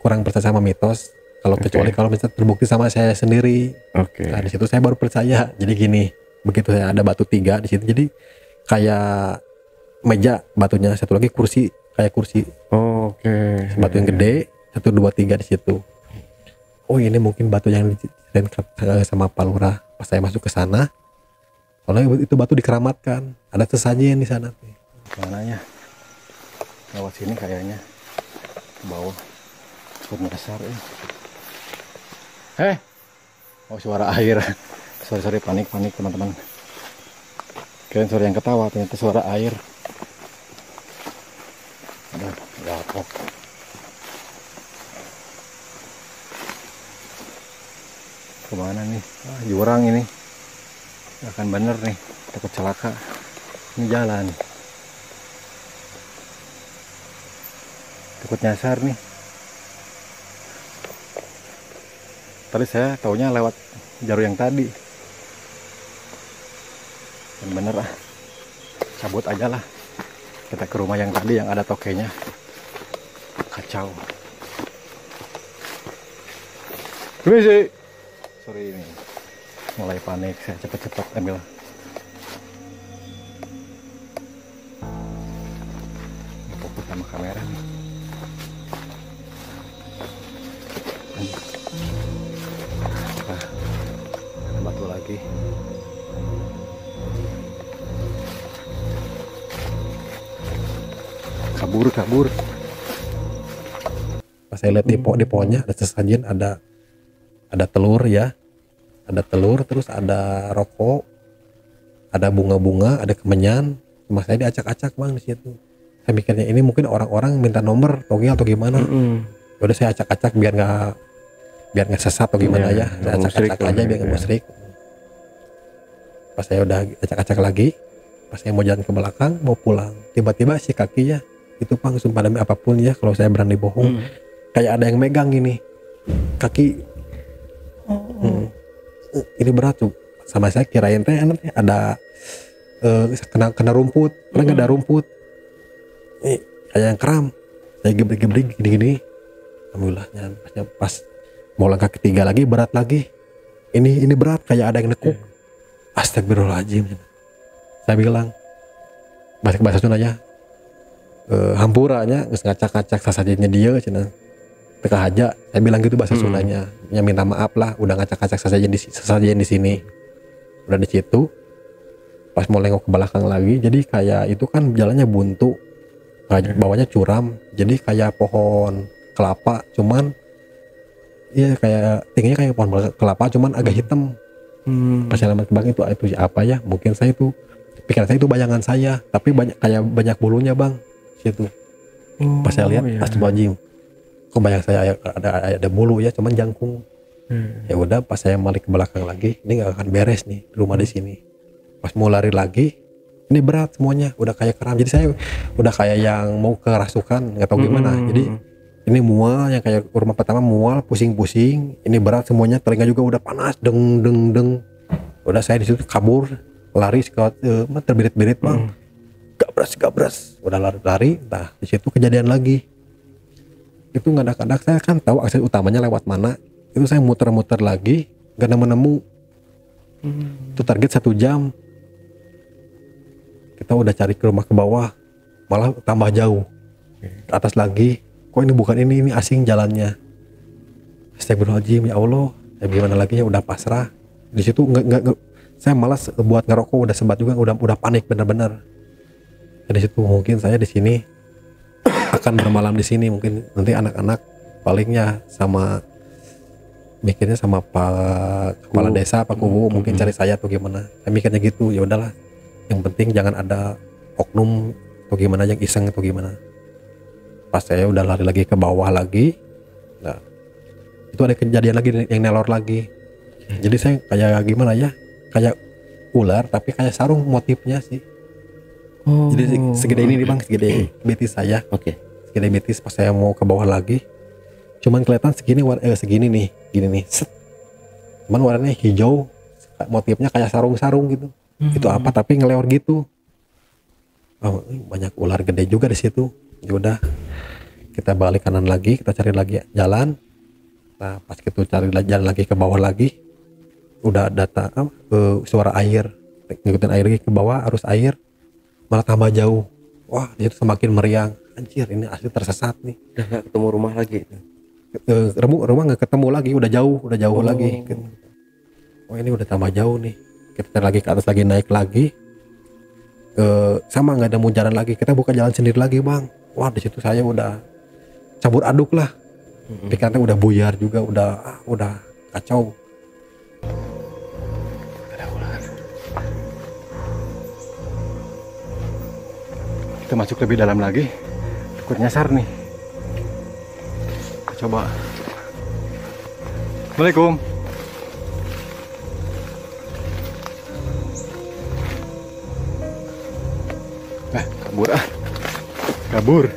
kurang percaya sama mitos. Kalau kecuali kalau misalnya terbukti sama saya sendiri. Nah, di situ saya baru percaya. Jadi gini, begitu saya ada batu 3 di situ, jadi kayak meja batunya, satu lagi kursi, kayak kursi. Batu yang gede 1, 2, 3 di situ. Oh ini mungkin batu yang diceritain sama Pak Lurah. Pas saya masuk ke sana, soalnya itu batu dikeramatkan, ada sesajen di sana. Mananya? Lewat sini kayaknya, ke bawah. Cukup besar ya. Oh suara air. Sorry panik teman-teman. Kirain suara yang ketawa, ternyata suara air. Aduh, gapok. Kemana nih? Jurang ini. Akan bener nih, takut celaka. Ini jalan. Takut nyasar nih. Tadi saya taunya lewat jalur yang tadi. Dan bener cabut aja lah. Kita ke rumah yang tadi yang ada tokenya. Kacau. Permisi. Sorry ini. Mulai panik, saya cepet-cepet ambil. Fokus sama kamera nih. lagi. Kabur. Pas saya lihat di pohonnya ada sesajen, ada telur ya. Ada telur, terus ada rokok, ada bunga-bunga, ada kemenyan. Cuma saya diacak-acak bang di situ. Saya mikirnya ini mungkin orang-orang minta nomor togel atau gimana. Udah saya acak-acak biar nggak sesat atau gimana ya. Saya acak-acak aja biar nggak musyrik. Pas saya udah acak-acak lagi, pas saya mau jalan ke belakang mau pulang, tiba-tiba si kakinya itu bang, sumpah demi apapun ya kalau saya berani bohong, kayak ada yang megang gini kaki. Ini berat tuh, sama saya kirain teh ada kena rumput, karena nggak ada rumput. Ini kayak yang kram, saya gebrik gini. Alhamdulillahnya pas mau langkah ketiga lagi berat lagi. Ini berat, kayak ada yang nekuk. Astagfirullahaladzim. Saya bilang bahasa Sundanya, hampuranya ngacak-ngacak sasajennya dia cina. Teka aja, saya bilang gitu bahasa Sundanya. Ya minta maaf lah, udah ngacak-ngacak sasajen di sini. Udah di situ. Pas mau nengok ke belakang lagi, jadi kayak itu kan jalannya buntu, bawahnya curam, jadi kayak pohon kelapa, cuman ya kayak tingginya kayak pohon kelapa, cuman agak hitam. Pas saya lewat ke belakang itu apa ya? Mungkin saya itu pikiran saya itu bayangan saya, tapi banyak bulunya bang, situ. Pas saya lihat, astagfirullahaladzim. Kok bayang saya ada bulu ya, cuman jangkung. Ya udah, pas saya balik ke belakang lagi, ini nggak akan beres nih rumah di sini. Pas mau lari lagi, ini berat semuanya, udah kayak kram. Jadi saya udah kayak yang mau kerasukan, nggak tahu gimana. Jadi ini mual, yang kayak rumah pertama mual, pusing-pusing. Ini berat semuanya, telinga juga udah panas, deng. Udah saya di situ kabur, lari terbirit-birit bang. Gabras, udah lari. Nah di situ kejadian lagi. Itu ngadak-ngadak saya kan tahu akses utamanya lewat mana. Itu saya muter-muter lagi, gak nemu. Itu target 1 jam. Kita udah cari ke rumah ke bawah, malah tambah jauh. Ke atas lagi, kok ini bukan ini asing jalannya. Astagfirullahaladzim, ya Allah. Ya gimana lagi ya, udah pasrah. Di situ nggak saya malas buat ngerokok, udah sempat juga, udah panik benar-benar. Di situ mungkin saya di sini akan bermalam di sini, mungkin nanti anak-anak palingnya sama mikirnya sama Pak Kepala Desa, Pak Kubu mungkin cari saya atau gimana. Saya mikirnya gitu, ya udahlah. Yang penting jangan ada oknum atau gimana yang iseng atau gimana. Pas saya udah lari lagi ke bawah lagi, nah itu ada kejadian lagi yang nelor lagi. Jadi saya kayak gimana ya, kayak ular tapi kayak sarung motifnya sih. Jadi segede ini nih bang, segede betis saya. Segede betis. Pas saya mau ke bawah lagi, cuman kelihatan segini nih, gini nih. Set. Cuman warnanya hijau, motifnya kayak sarung-sarung gitu. Itu apa? Tapi ngeleor gitu. Oh, banyak ular gede juga di situ. Ya udah, kita balik kanan lagi, kita cari lagi jalan. Nah pas kita cari jalan lagi ke bawah lagi, udah suara air, ngikutin air lagi ke bawah, arus air. Malah tambah jauh. Wah, dia tuh semakin meriang. Anjir, ini asli tersesat nih. Udah gak ketemu rumah lagi. Rumah nggak ketemu lagi, udah jauh lagi. Oh ini udah tambah jauh nih. Kita lagi ke atas lagi, naik lagi. Sama nggak ada mau jalan lagi. Kita buka jalan sendiri lagi bang. Wah di situ saya udah campur aduk lah. Pikirannya udah buyar juga, udah kacau. Kita masuk lebih dalam lagi, takut nyasar nih. Kita coba. Assalamualaikum. Kabur.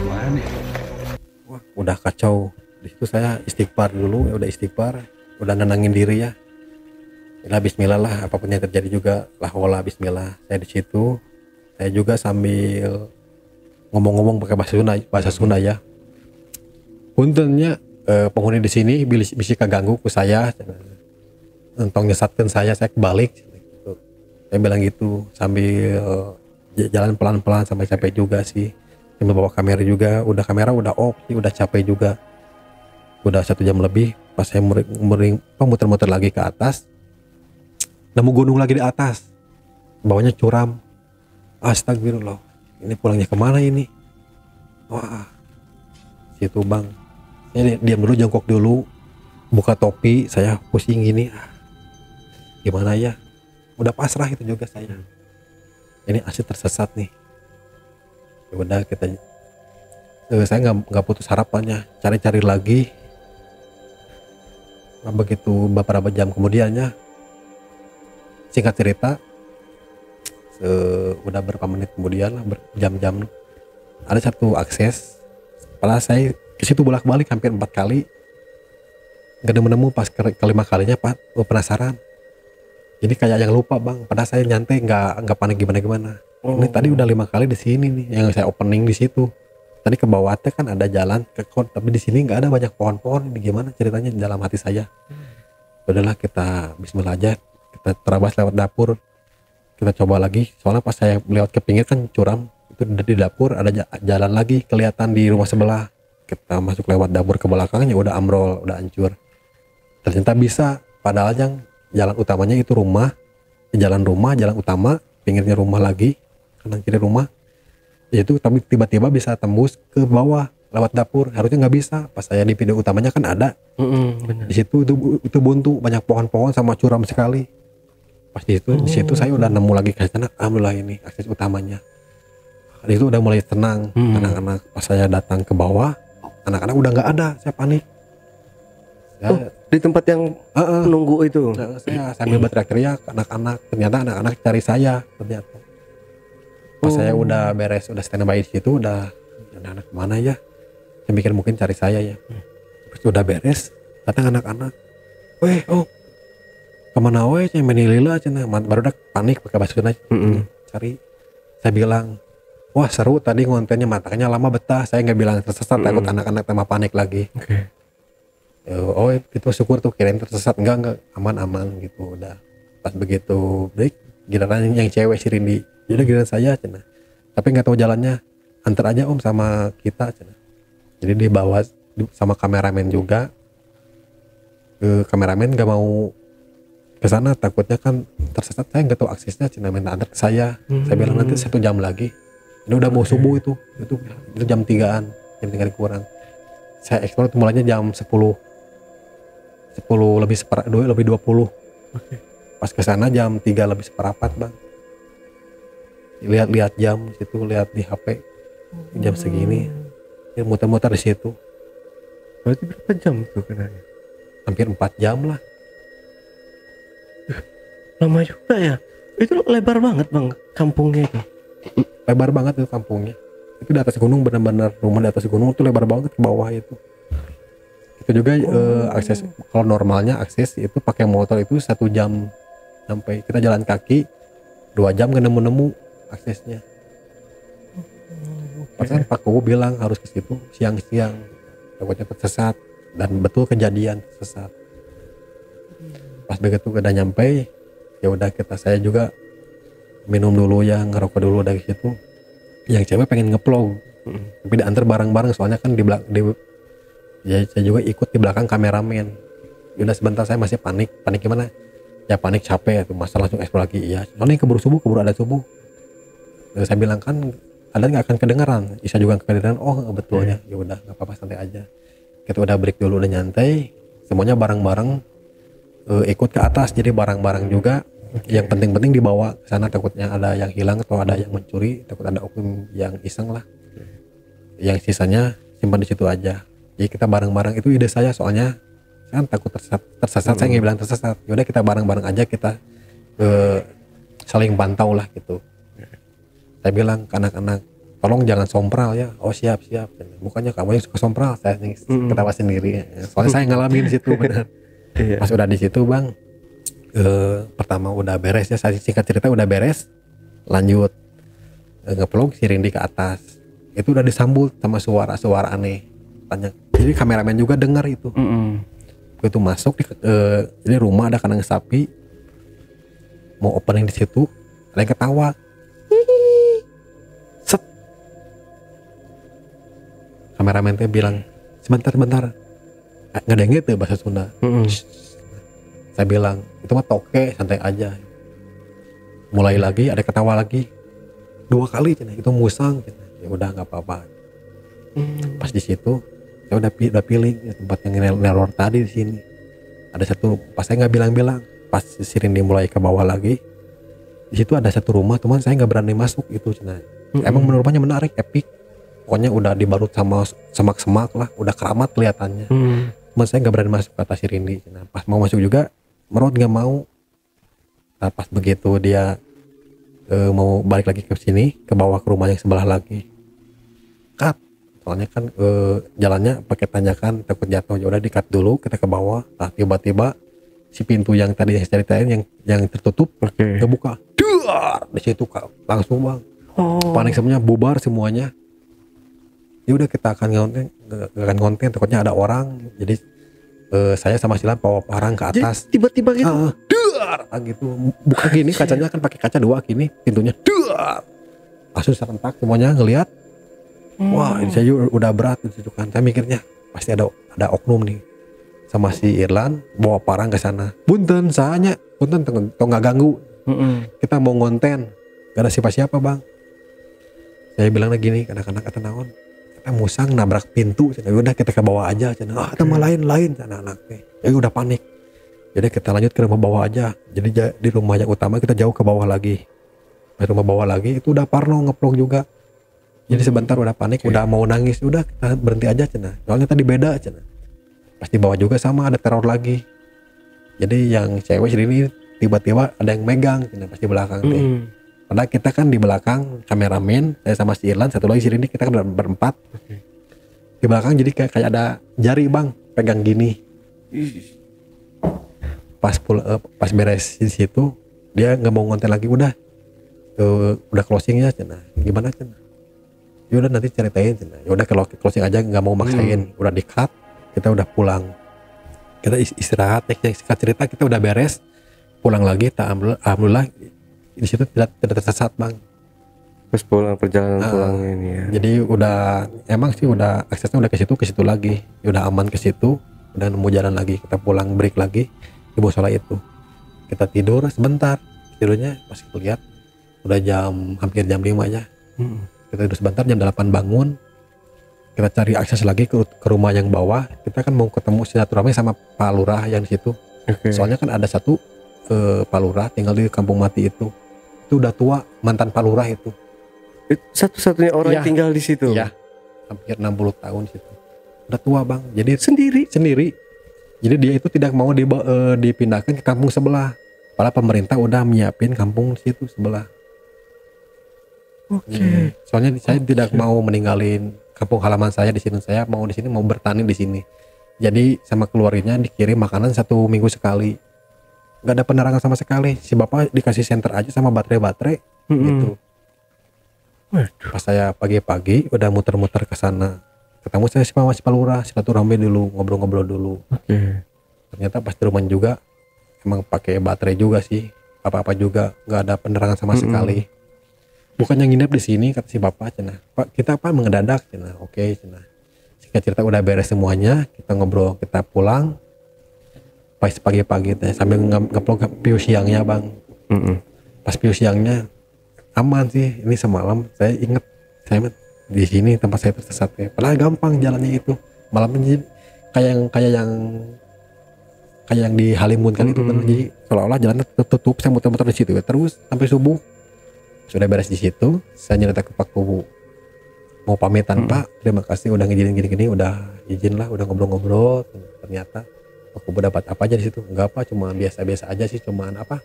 Mana nih? Wah, udah kacau. Di situ saya istighfar dulu, udah istighfar, udah nenangin diri ya. Ya bismillah lah, apapun yang terjadi juga lah, wala bismillah. Saya di situ, saya juga sambil ngomong-ngomong pakai bahasa Sunda ya. Puntennya penghuni di sini bisa kaganggu ku saya, entong nyesatkan saya kebalik. Saya bilang gitu sambil jalan pelan-pelan sampai capek juga sih. Sambil bawa kamera juga, kamera udah off sih, udah capek juga. udah 1 jam lebih. Pas saya muter-muter lagi ke atas, nemu gunung lagi di atas, bawahnya curam. Astagfirullah, ini pulangnya kemana ini? Wah, situ bang, saya diam dulu, jongkok dulu, buka topi, saya pusing gini. Gimana ya, udah pasrah itu juga saya. Ini asli tersesat nih. Ya udah kita, saya nggak putus harapannya, cari-cari lagi. Nah, begitu beberapa jam kemudiannya, singkat cerita, udah berapa menit kemudian lah, berjam-jam, ada satu akses. Padahal saya ke situ bolak-balik hampir 4 kali, nggak nemu. Pas kelima kalinya Pak, penasaran. Jadi kayak yang lupa bang. Padahal saya nyantai, nggak panik gimana. Ini tadi udah 5 kali di sini nih, yang saya opening di situ. Tadi ke bawah teh kan ada jalan ke kod, tapi di sini nggak ada, banyak pohon-pohon. Ini gimana ceritanya dalam hati saya? Udahlah, kita Bismillah aja, kita terabas lewat dapur, kita coba lagi. Soalnya pas saya lewat ke pinggir kan curam, itu di dapur ada jalan lagi kelihatan di rumah sebelah. Kita masuk lewat dapur ke belakangnya, udah ambrol, udah hancur. Ternyata bisa, padahal yang jalan utamanya itu rumah, jalan utama, pinggirnya rumah lagi, kanan kiri rumah. Itu tapi tiba-tiba bisa tembus ke bawah lewat dapur. Harusnya nggak bisa. Pas saya di video utamanya kan ada. Bener. Di situ itu buntu, banyak pohon-pohon sama curam sekali. Pas di situ saya udah nemu lagi ke sana. Alhamdulillah, ini akses utamanya. Di situ udah mulai tenang. Anak-anak pas saya datang ke bawah, anak-anak udah nggak ada. Saya panik. Di tempat yang nunggu itu. Saya sambil berteriak-teriak anak-anak. Ternyata anak-anak cari saya. Ternyata pas saya udah beres, udah standby di situ, udah anak-anak mana ya? Saya mikir mungkin cari saya ya. Terus udah beres, datang anak-anak. Weh, kemana weh? Saya main lila cina. Baru udah panik pakai bahasa Sunda. Cari. Saya bilang, wah seru tadi ngontennya, makanya lama betah. Saya nggak bilang tersesat, takut anak-anak tambah panik lagi. Itu syukur tuh, kirain tersesat. Enggak, aman-aman gitu. Udah pas begitu break, giliran yang cewek si Rindi. Jadi giliran saya cina, tapi nggak tahu jalannya, antar aja om sama kita cina. Jadi dia bawa sama kameramen juga. Kameramen nggak mau ke sana, takutnya kan tersesat. Saya nggak tahu aksesnya cina, minta antar ke saya. Saya bilang nanti 1 jam lagi. Ini udah mau subuh itu jam 3-an, jam 3 kurang. Saya eksplor itu mulainya jam 10 lebih 20. Pas ke sana jam 3 lebih seperempat bang. Lihat jam situ, lihat di HP jam segini, ya muter-muter di situ. Berarti berapa jam itu kenanya? Hampir 4 jam lah. Lama juga ya. Itu lebar banget bang kampungnya itu. Lebar banget itu kampungnya. Itu di atas gunung, benar-benar rumah di atas gunung itu lebar banget ke bawah itu. Itu juga akses, kalau normalnya akses itu pakai motor itu 1 jam sampai, kita jalan kaki 2 jam nggak nemu aksesnya. Bahkan Pak Kubu bilang harus ke situ siang-siang, takutnya tersesat, dan betul kejadian tersesat. Pas begitu udah nyampe, ya udah saya juga minum dulu, yang ngerokok dulu dari situ. Yang cewek pengen ngeplog, tapi diantar bareng-bareng, soalnya kan ya saya juga ikut di belakang kameramen. Udah sebentar, saya masih panik gimana? Ya panik, capek tuh, masa langsung eksplor lagi. Iya, soalnya keburu ada subuh. Saya bilang kan ada nggak akan kedengaran, Isa juga kedengaran. Betulnya ya udah nggak apa-apa, santai aja. Kita udah break dulu, udah nyantai, semuanya bareng-bareng ikut ke atas. Jadi barang-barang juga yang penting-penting dibawa ke sana, takutnya ada yang hilang atau ada yang mencuri, takut ada oknum yang iseng lah. Yang sisanya simpan di situ aja. Jadi kita bareng-bareng, itu ide saya, soalnya saya kan takut tersesat. Saya nggak bilang tersesat, yaudah kita bareng-bareng aja, kita saling pantau lah gitu. Saya bilang ke anak-anak, tolong jangan sompral ya. Oh siap. Bukannya kamu yang suka sompral, saya ketawa sendiri. Soalnya saya ngalamin di situ benar. Pas udah di situ bang, pertama udah beres ya, saya singkat cerita udah beres. Lanjut ngeplog si Rindi ke atas. Itu udah disambut sama suara aneh. Tanya, jadi kameramen juga dengar itu. Begitu masuk jadi rumah ada kandang sapi, mau opening di situ, ada yang ketawa. Set. Kameramen teh bilang, sebentar, nggak ada yang gitu bahasa Sunda. Saya bilang itu mah toke, santai aja. Mulai lagi ada ketawa lagi 2 kali cina, itu musang cina. Ya udah nggak apa-apa. Pas di situ saya udah pilih ya, tempat yang neror tadi di sini. Ada satu, pas saya nggak bilang-bilang, pas sirine dimulai ke bawah lagi, di situ ada satu rumah, teman saya nggak berani masuk itu cina. Emang rumahnya menarik, epic. Pokoknya udah dibarut sama semak-semak lah, udah keramat kelihatannya. Cuman saya nggak berani masuk ke atas sirine cina. Pas mau masuk juga, Merot nggak mau. Nah, pas begitu dia mau balik lagi ke sini, ke bawah ke rumah yang sebelah lagi, cut. Soalnya kan jalannya pakai tanjakan, takut jatuh. Ya udah di-cut dulu, kita ke bawah. Nah, tiba-tiba si pintu yang tadi saya ceritain yang tertutup kebuka. Duar! Di situ langsung bang. Panik semuanya, bubar semuanya. Ya udah kita akan konten, takutnya ada orang. Jadi saya sama Silan bawa parang ke atas. Jadi tiba-tiba gitu. Duar! Gitu. Buka gini, kacanya kan pakai kaca 2 gini, pintunya duar. Langsung serentak semuanya ngelihat. Wah, ini saya udah berat itu kan. Saya mikirnya pasti ada oknum nih. Sama si Irlan bawa parang ke sana. Punten, sahanya. Punten, tong nggak ganggu. Kita mau ngonten. Gak ada siapa-siapa bang. Saya bilang lagi nih, anak-anak kata naon. Kita musang nabrak pintu. Ya udah kita ke bawah aja. Ah, teman lain anak-anak nih. Ya udah panik. Jadi kita lanjut ke rumah bawah aja. Jadi di rumah yang utama kita jauh ke bawah lagi. Di rumah bawah lagi itu udah parno ngeplok juga. Jadi sebentar udah panik, udah mau nangis, udah kita berhenti aja cina. Soalnya tadi beda cina. Pas di bawah juga sama ada teror lagi. Jadi yang cewek sini tiba-tiba ada yang megang cina pas di belakang teh. Padahal kita kan di belakang kameramen, saya sama si Irlan, satu lagi sini kita kan berempat. Di belakang jadi kayak ada jari bang, pegang gini. Pas beres di situ, dia nggak mau ngonten lagi, udah closingnya cina. Gimana cina? Ya udah nanti ceritain cina. Ya udah kalau closing aja, nggak mau maksain. Udah di cut, kita udah pulang. Kita istirahat, singkat cerita kita udah beres, pulang lagi. Alhamdulillah di situ tidak tersesat bang. Pas pulang perjalanan pulangnya ini ya. Jadi udah emang sih udah aksesnya udah ke situ lagi. Ya udah aman ke situ, udah mau jalan lagi. Kita pulang break lagi di musola itu. Kita tidur sebentar. Tidurnya pas kita lihat udah hampir jam 5 aja. Kita tidur sebentar, jam 8 bangun. Kita cari akses lagi ke rumah yang bawah. Kita kan mau ketemu silaturahmi sama Pak Lurah yang di situ. Soalnya kan ada satu Pak Lurah tinggal di Kampung Mati itu. Itu udah tua, mantan Pak Lurah itu. Satu-satunya orang yang tinggal di situ. Iya. Hampir 60 tahun situ. Udah tua bang. Jadi sendiri. Jadi dia itu tidak mau dipindahkan ke kampung sebelah. Padahal pemerintah udah menyiapin kampung situ sebelah. Soalnya saya tidak mau meninggalin kampung halaman saya di sini. Saya mau di sini, mau bertani di sini. Jadi sama keluarganya dikirim makanan 1 minggu sekali. Gak ada penerangan sama sekali. Si bapak dikasih senter aja sama baterai gitu. Pas saya pagi-pagi udah muter-muter ke sana, ketemu saya sama si Pak Lurah, silaturahmi dulu, ngobrol-ngobrol dulu. Ternyata pas di rumah juga emang pakai baterai juga sih, apa-apa juga, nggak ada penerangan sama sekali. Bukannya nginep di sini, kata si bapak cina. Pak, kita apa mengedadak cina. Oke cina. Singkat cerita udah beres semuanya, kita ngobrol, kita pulang. Pas pagi-pagi teh sambil ngeplok piu siangnya bang. Pas piu siangnya aman sih. Ini semalam saya inget, saya di sini tempat saya tersesat ya. Padahal gampang jalannya itu. Malam ini kayak yang di Halimun kan itu kan. Jadi seolah-olah jalannya tertutup. Saya muter-muter di situ ya. Terus sampai subuh. Sudah beres di situ, saya nyerita ke Pak Kubu. Mau pamitan Pak, terima kasih udah ngizinin gini-gini, udah izin lah, udah ngobrol-ngobrol. Ternyata Pak Kubu dapat apa aja di situ? Enggak apa, cuma biasa-biasa aja sih, cuman apa?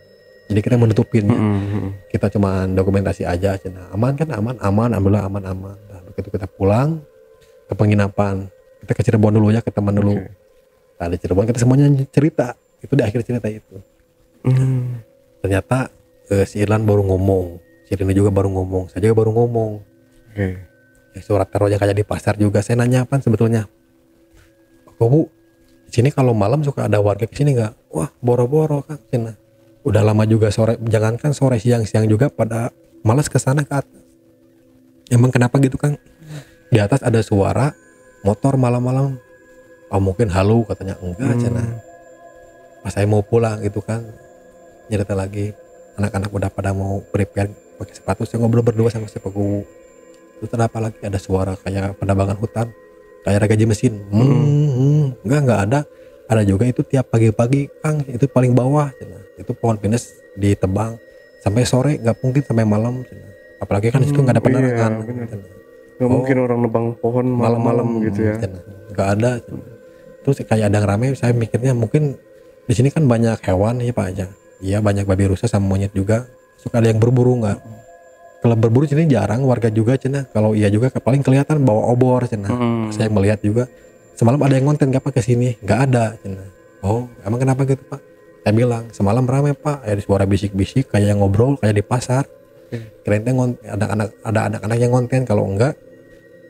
Jadi kita menutupinnya. Kita cuman dokumentasi aja, cina. Aman kan? Aman, alhamdulillah aman. Nah, begitu kita pulang ke penginapan, kita ke Cirebon dulu ya, ke teman dulu. Nah, di Cirebon kita semuanya cerita, itu di akhir cerita itu. Ternyata si Irlan baru ngomong. Ini juga baru ngomong, saya juga baru ngomong. Surat teror yang kayak di pasar juga. Saya nanya apa sebetulnya, Pak Bu, sini kalau malam suka ada warga kesini nggak? Wah, boro-boro kan, cina. Udah lama juga sore, jangankan sore, siang juga pada malas ke sana ke atas. Emang kenapa gitu kan? Di atas ada suara motor malam-malam oh mungkin halu, katanya enggak cenah. Pas saya mau pulang itu kan cerita lagi, anak-anak udah pada mau prepare pakai sepatu, saya ngobrol berdua sama sepupu. Terus apa lagi, ada suara kayak penebangan hutan, kayak gaji mesin. Enggak ada juga itu tiap pagi-pagi Kang, itu paling bawah cenah. Itu pohon pinus ditebang sampai sore, nggak mungkin sampai malam cenah. Apalagi kan itu nggak ada penerangan. Nggak mungkin orang nebang pohon malam-malam gitu ya. Nggak ada. Terus kayak ada yang rame, saya mikirnya mungkin di sini kan banyak hewan ya Pak aja. Iya, banyak babi rusa sama monyet juga. Suka ada yang berburu nggak? Kalau berburu sini jarang, warga juga cenah. Kalau iya juga paling kelihatan bawa obor cenah. Saya melihat juga semalam ada yang ngonten nggak Pak ke sini? Nggak ada cenah. Oh, emang kenapa gitu Pak? Saya bilang semalam ramai Pak, ada suara bisik-bisik kayak yang ngobrol kayak di pasar. Kirain ada anak-anak yang ngonten, kalau enggak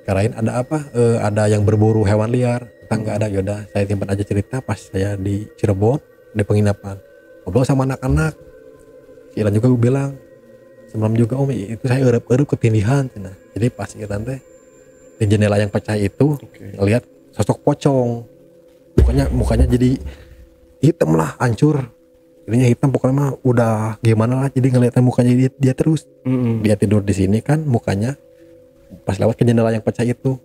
kirain ada apa? Ada yang berburu hewan liar. Nggak ada. Yaudah saya simpan aja cerita pas saya di Cirebon di penginapan. Ngobrol sama anak-anak. Iran juga bilang semalam juga Om itu saya erup ketindihan cenah. Jadi pas Iran teh di jendela yang pecah itu ngelihat sosok pocong. Mukanya jadi hitam lah, hancur. Ininya hitam pokoknya mah udah gimana lah, jadi ngeliatin mukanya dia terus. Dia tidur di sini kan mukanya pas lewat ke jendela yang pecah itu.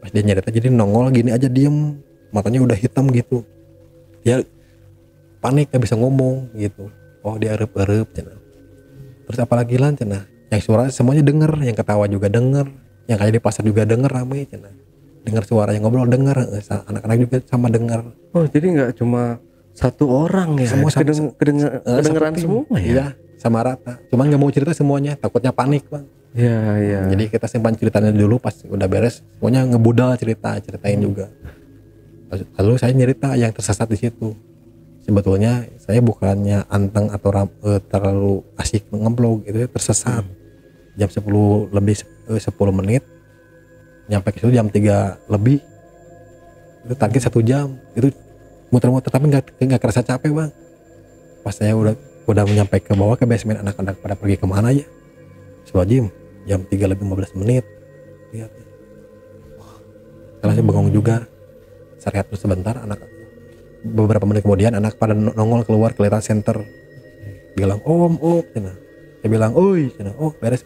Pas dia nyerita jadi nongol gini aja diem, matanya udah hitam gitu. Dia panik gak bisa ngomong gitu. Oh dia erup cenah. Terus apalagi lan cenah, yang suara semuanya denger, yang ketawa juga denger, yang kayak di pasar juga denger rame cenah. Dengar suara yang ngobrol denger, anak-anak juga sama denger. Oh jadi nggak cuma satu orang ya, semua kedengeran semua ya? Iya, sama rata. Cuman nggak mau cerita semuanya, takutnya panik Bang. Iya. Jadi kita simpan ceritanya dulu, pas udah beres semuanya ngebudal ceritain juga. Lalu saya cerita yang tersesat di situ. Sebetulnya saya bukannya anteng atau terlalu asik ngeblog, itu tersesat. Jam 10 lebih 10 menit. Nyampe ke situ jam 3 lebih. Itu target 1 jam. Itu muter-muter tapi nggak kerasa capek Bang. Pas saya udah nyampe ke bawah ke basement, anak-anak pada pergi kemana ya? Jam 3 lebih 15 menit. Lihat. Setelah saya bengong juga. Saya lihat terus sebentar, beberapa menit kemudian anak pada nongol keluar kelihatan center. Bilang om cina. Saya bilang oi cina. Oh beres.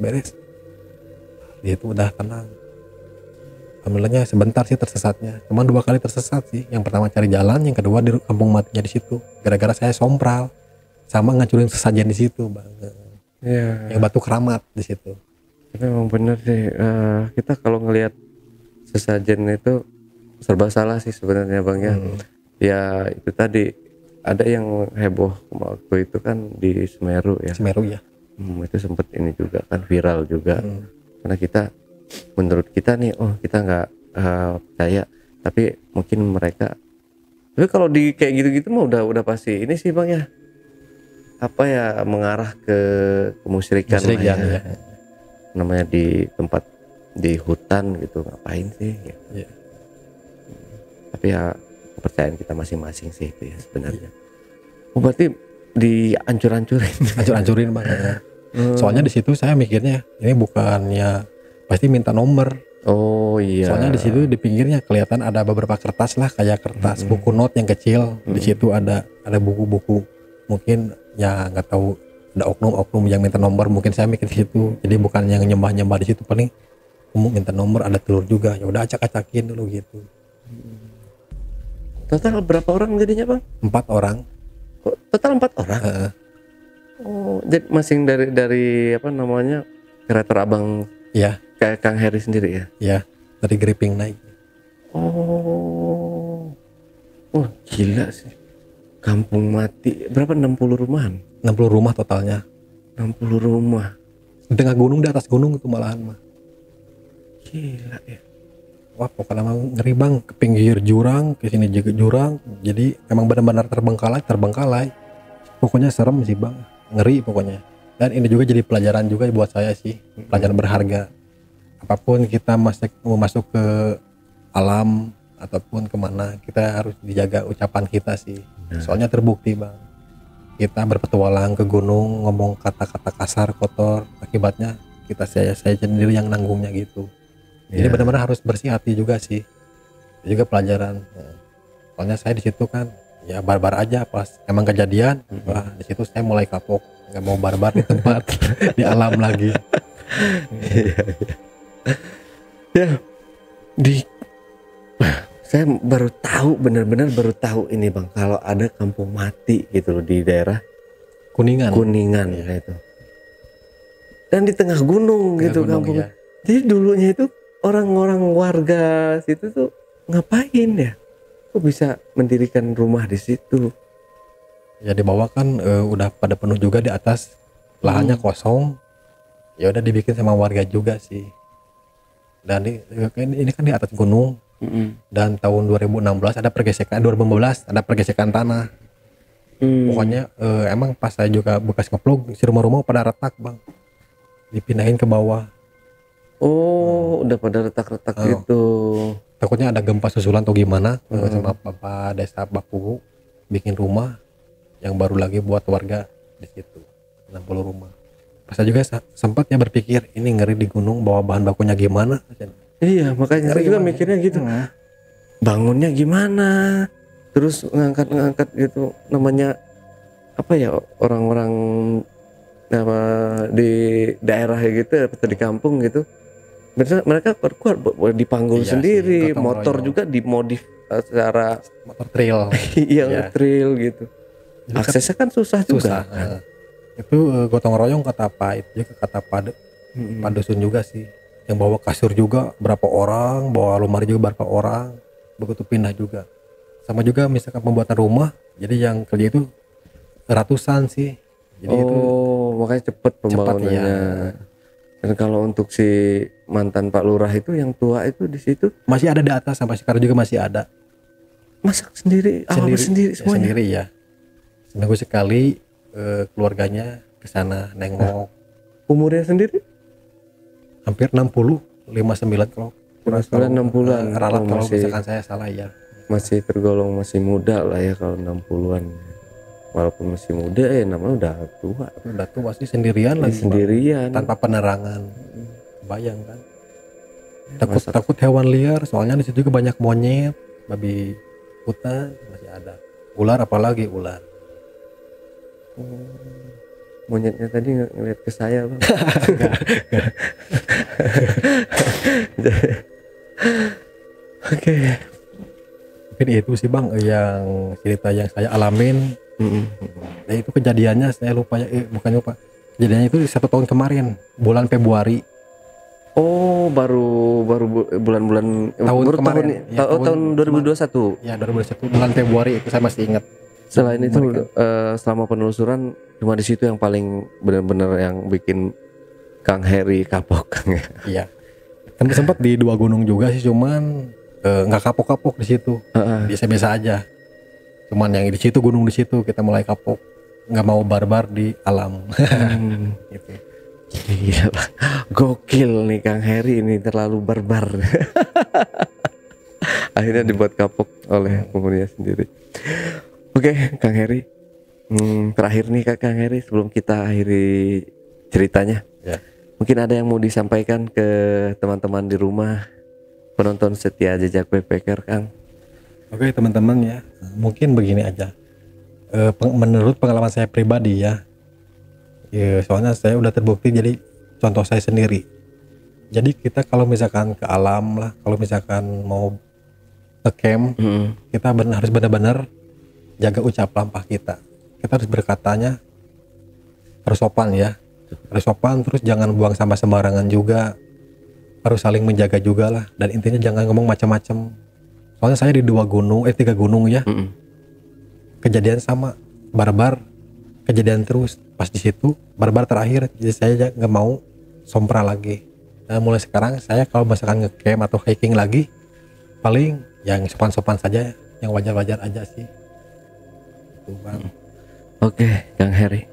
Dia itu udah tenang. Alhamdulillahnya sebentar sih tersesatnya. Cuman 2 kali tersesat sih. Yang pertama cari jalan, yang kedua di kampung matinya di situ. Gara-gara saya sompral sama ngacurin sesajen di situ Bang. Iya. Yang batu keramat di situ. Tapi memang bener sih, kita kalau ngelihat sesajen itu serba salah sih sebenarnya Bang ya. Ya itu tadi ada yang heboh waktu itu kan di Semeru ya. Semeru ya. Itu sempet ini juga kan viral juga. Karena kita, menurut kita nih, oh kita nggak percaya, tapi mungkin mereka. Tapi kalau di kayak gitu-gitu mah udah pasti ini sih Bang ya. Apa ya, mengarah ke kemusyrikan ya. Namanya di tempat di hutan gitu, ngapain sih ya. Tapi ya kepercayaan kita masing-masing sih itu ya sebenarnya. Oh berarti dihancur-hancurin Bang ya. Soalnya di situ saya mikirnya ini bukannya pasti minta nomor. Oh iya. Soalnya di situ di pinggirnya kelihatan ada beberapa kertas lah, kayak kertas buku note yang kecil. Di situ ada buku-buku, mungkin ya nggak tahu, ada oknum yang minta nomor, mungkin saya mikir di situ. Jadi bukan yang nyembah di situ, paling minta nomor, ada telur juga, ya udah acak-acakin dulu gitu. Total berapa orang jadinya Bang? 4 orang. Oh, total 4 orang. Oh, jadi masing dari apa namanya, kreator Abang? Iya. Kayak Kang Heri sendiri ya? Iya, dari Griping naik. Oh, wah gila sih. Kampung mati berapa? 60 rumahan? 60 rumah totalnya. 60 rumah. Di tengah gunung, di atas gunung itu malahan mah. Gila ya. Wah pokoknya emang ngeri Bang, ke pinggir jurang, ke sini juga jurang. Jadi emang benar-benar terbengkalai. Pokoknya serem sih Bang, ngeri pokoknya. Dan ini juga jadi pelajaran juga buat saya sih, pelajaran berharga. Apapun kita mau masuk ke alam ataupun kemana, kita harus dijaga ucapan kita sih. Soalnya terbukti Bang, kita berpetualang ke gunung ngomong kata-kata kasar, kotor, akibatnya saya sendiri yang nanggungnya gitu. Jadi benar-benar harus bersih hati juga sih. Itu juga pelajaran. Soalnya saya di situ kan ya barbar aja pas emang kejadian. Wah, di situ saya mulai kapok, nggak mau barbar di tempat di alam lagi. Ya, di saya baru tahu, benar-benar baru tahu ini Bang, kalau ada kampung mati gitu loh di daerah Kuningan. Kuningan gitu. Dan di tengah gunung gitu Gunung, kampung. iya. Jadi dulunya itu orang-orang warga situ tuh ngapain ya? Kok bisa mendirikan rumah di situ? Ya di bawah kan udah pada penuh juga, di atas lahannya kosong. Ya udah dibikin sama warga juga sih. Dan ini kan di atas gunung. Dan tahun 2016 ada pergesekan, 2015 ada pergesekan tanah. Pokoknya emang pas saya juga bekas ngeplug, si rumah-rumah pada retak Bang, dipindahin ke bawah. Oh, udah pada retak-retak gitu. Takutnya ada gempa susulan atau gimana. Sama Bapak Desa Baku bikin rumah yang baru lagi buat warga di situ, 60 rumah. Pas saya juga sempat ya berpikir ini ngeri di gunung, bawa bahan bakunya gimana. Iya, makanya saya juga mikirnya gitu. Bangunnya gimana? Terus ngangkat gitu, namanya apa ya, orang-orang apa di daerah gitu atau di kampung gitu. Mereka kuat dipanggul Iya sendiri, sih, motor royong. juga dimodif secara Motor trail. yang Iya. trail gitu. Aksesnya kan susah juga. Susah. Itu gotong royong kata Pak itu juga, kata Pak Dusun juga sih. Yang bawa kasur juga berapa orang, bawa lemari juga berapa orang, begitu pindah juga. Sama juga misalkan pembuatan rumah, jadi yang kerja itu ratusan sih. Jadi itu Makanya cepet pembangunannya. ya. Dan kalau untuk si mantan Pak Lurah itu yang tua itu di situ Masih ada di atas, sampai sekarang juga masih ada. masak sendiri, alami sendiri Ya, semuanya. sendiri ya. Seminggu sekali keluarganya ke sana nengok. Umurnya sendiri? Hampir 60, 59 kalau kurang Kurang 60-an. ralat kalau Masih misalkan saya salah ya. tergolong masih muda lah ya kalau 60-an. Walaupun masih muda namanya udah tua. Udah tua sih, sendirian lagi Bang. Sendirian. Tanpa penerangan. Bayang kan. Takut hewan liar, soalnya di situ juga banyak monyet, babi hutan masih ada. Ular, apalagi ular. Monyetnya tadi ngeliat ke saya Bang. Oke. Mungkin itu sih Bang yang cerita yang saya alamin. Nah itu kejadiannya saya lupa ya, bukan lupa. Kejadiannya itu 1 tahun kemarin, bulan Februari. Oh, baru bulan-bulan Tahun baru kemarin. Ya, tahun 2021. Ya 2021 bulan Februari itu saya masih ingat. Selain itu selama penelusuran cuma di situ yang paling benar-benar yang bikin Kang Heri kapok Kang ya. Iya. Kan sempat di 2 gunung juga sih, cuman nggak kapok-kapok di situ. Biasa-biasa aja. Cuman yang di situ, gunung di situ kita mulai kapok. Nggak mau barbar di alam. Gitu. Iya Pak. Gokil nih Kang Heri ini, terlalu barbar. Akhirnya dibuat kapok oleh penghuninya sendiri. Oke Kang Heri, terakhir nih Kang Heri sebelum kita akhiri ceritanya, Ya. mungkin ada yang mau disampaikan ke teman-teman di rumah, penonton setia Jejak Backpacker Kang. Oke teman-teman ya, mungkin begini aja. Menurut pengalaman saya pribadi ya, soalnya saya udah terbukti jadi contoh saya sendiri. Jadi kita kalau misalkan ke alam lah, kalau misalkan mau ke camp, kita harus benar-benar jaga ucap lampah kita. Kita harus berkatanya harus sopan ya, harus sopan, terus jangan buang sampah sembarangan juga, harus saling menjaga juga lah. Dan intinya jangan ngomong macam-macam. Soalnya saya di 3 gunung ya, kejadian sama barbar, kejadian terus. Pas di situ barbar terakhir, jadi saya nggak mau sompra lagi. Nah, mulai sekarang saya kalau misalkan ngecamp atau hiking lagi, paling yang sopan-sopan saja, yang wajar-wajar aja sih. Itu Bang. Oke Kang Heri.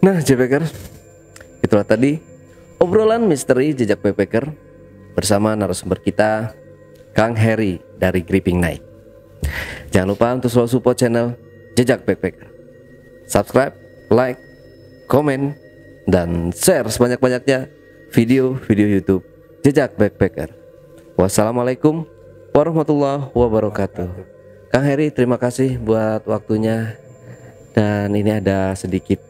Nah Backpacker, itulah tadi obrolan misteri Jejak Backpacker bersama narasumber kita Kang Heri dari Gripping Night. Jangan lupa untuk selalu support channel Jejak Backpacker. Subscribe, like, komen, dan share sebanyak-banyaknya video-video YouTube Jejak Backpacker. Wassalamualaikum warahmatullahi warahmatullahi wabarakatuh. Kang Heri, terima kasih buat waktunya. Dan ini ada sedikit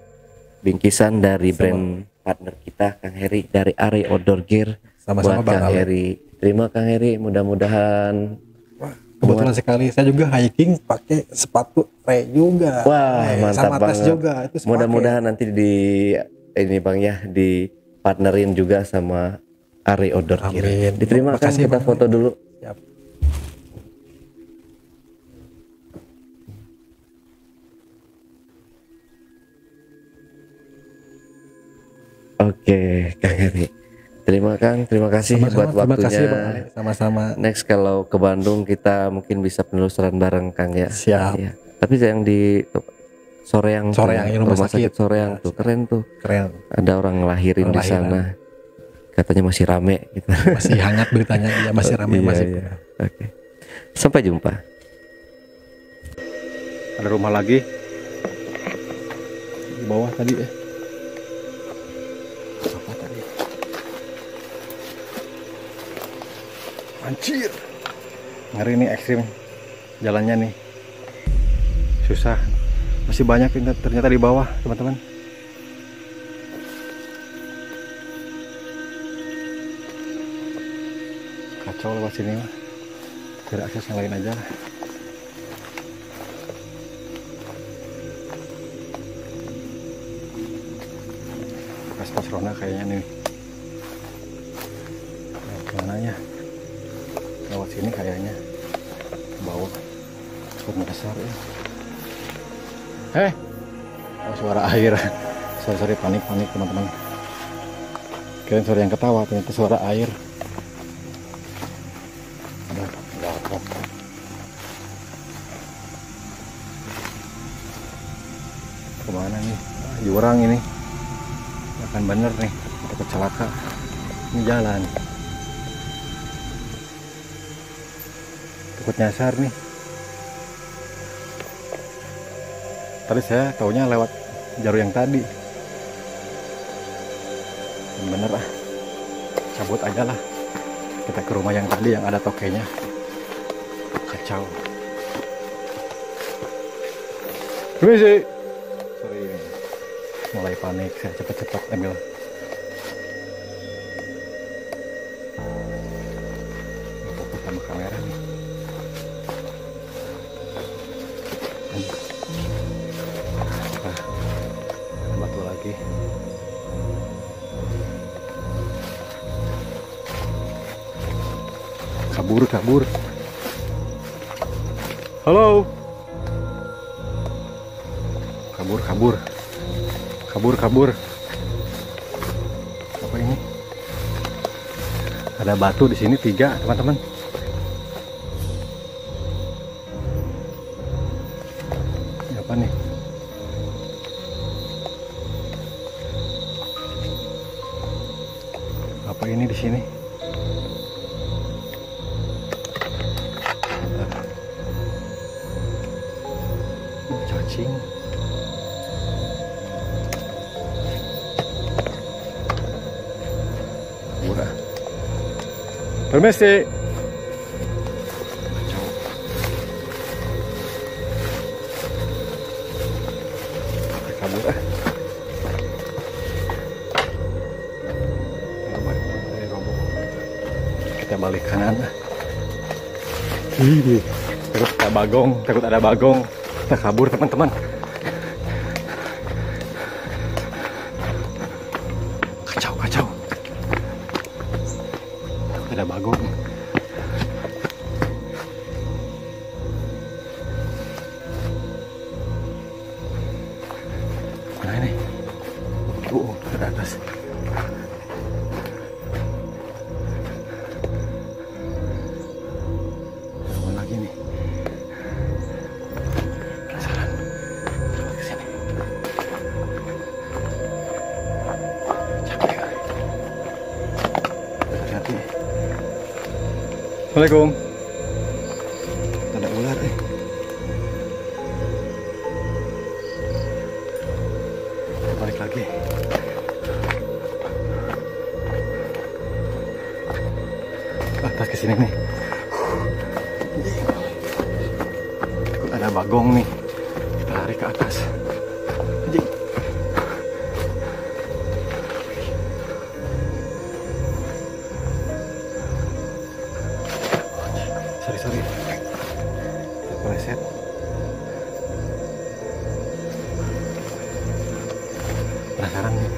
bingkisan dari brand partner kita, Kang Heri, dari Are Outdoor Gear. Sama-sama buat Bang Kang Ale. Heri. Terima Kang Heri, mudah-mudahan. Kebetulan sekali saya juga hiking pakai sepatu Ray juga. Wah, mantap sama tas banget. juga itu sepakai. Mudah-mudahan nanti di ini Bang ya, di partnerin juga sama Are Outdoor Gear. Amin. Diterima kan, Makasih, kita Bang. foto dulu. Siap. Oke, Kang Heri. Terima kasih Sama-sama, buat terima waktunya. kasih Bang Ale. Sama-sama. Next kalau ke Bandung kita mungkin bisa penelusuran bareng Kang ya. Siap. Iya. Tapi yang di Soreang, Soreang, tuh, rumah sakit. Soreang tuh keren tuh. Keren. Ada orang ngelahirin di Lahiran. sana. Katanya masih rame gitu. Masih hangat beritanya, ya masih ramai Iya, masih. iya. Oke. Sampai jumpa. Ada rumah lagi di bawah tadi ya. Apa tadi? Anjir. Ngeri nih, ekstrim jalannya nih. Susah. Masih banyak ternyata di bawah, teman-teman. Kacau lewat sini mah. Cari akses yang lain aja. Bekas pos Rona kayaknya nih. Nah, kemana ya? Lewat sini kayaknya. Ke bawah. Cukup besar ya. Oh, suara air. Sorry panik teman-teman. Kirain suara yang ketawa, ternyata suara air. Udah apa. Kemana nih? Jurang ini. Akan bener nih, takut celaka. Ini jalan. Takut nyasar nih. Tadi saya taunya lewat jalur yang tadi. Bener ah. Cabut aja lah. Kita ke rumah yang tadi yang ada tokenya. Kacau. Permisi. Sorry ini. Mulai panik, saya cepet-cepet ambil. Fokus sama kamera nih. Batu lagi. Kabur. Halo. Kabur. Apa ini? Ada batu di sini 3, teman-teman. Ini apa nih? Apa ini di sini? Bentar. Cacing. Murah. Permisi. Kacau. Kabur ah. Kita balik kanan. Takut ada bagong. Kita kabur, teman-teman. Kacau. Takut ada bagong. Mana ini? Ada atas. Lagi nih. Penasaran. Coba ke sini. Capek kali. Hati-hati. Assalamualaikum. Ada ular nih. Balik lagi. Atas ke sini nih. ada bagong nih. Kita lari ke atas. Anjing. Sorry. Terpeleset. Penasaran nih.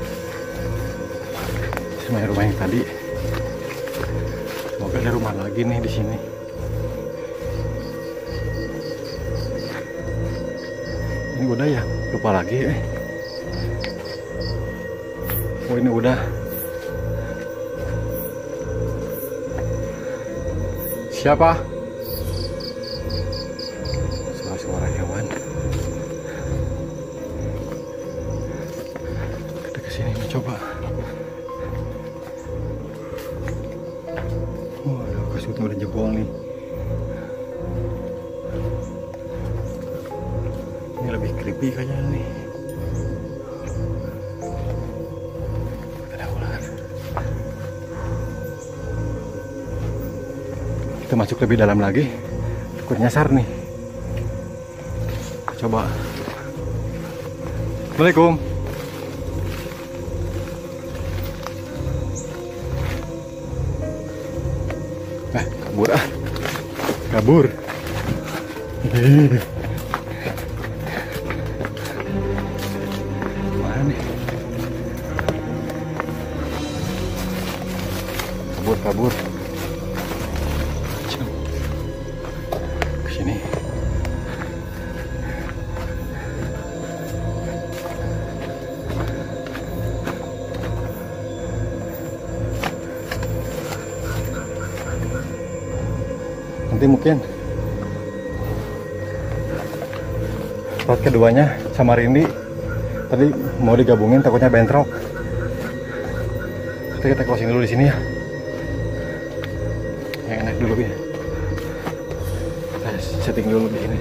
Sama rumah yang tadi. Semoga ada rumah lagi nih di sini. Ini udah ya? Lupa lagi. Oh ini udah. Siapa? Suara hewan. Kita kesini mencoba. Waduh, kasutnya udah jebol nih. Ini lebih creepy kayaknya nih. Ada ular. Kita masuk lebih dalam lagi. Takut nyasar nih. Coba. Assalamualaikum. Kabur ah. Kabur. Mana nih? Kabur. Kesini. Nanti mungkin part keduanya sama Rindi tadi mau digabungin, takutnya bentrok. Kita closing dulu di sini ya. Yang enak dulu ya. Kita setting dulu di sini.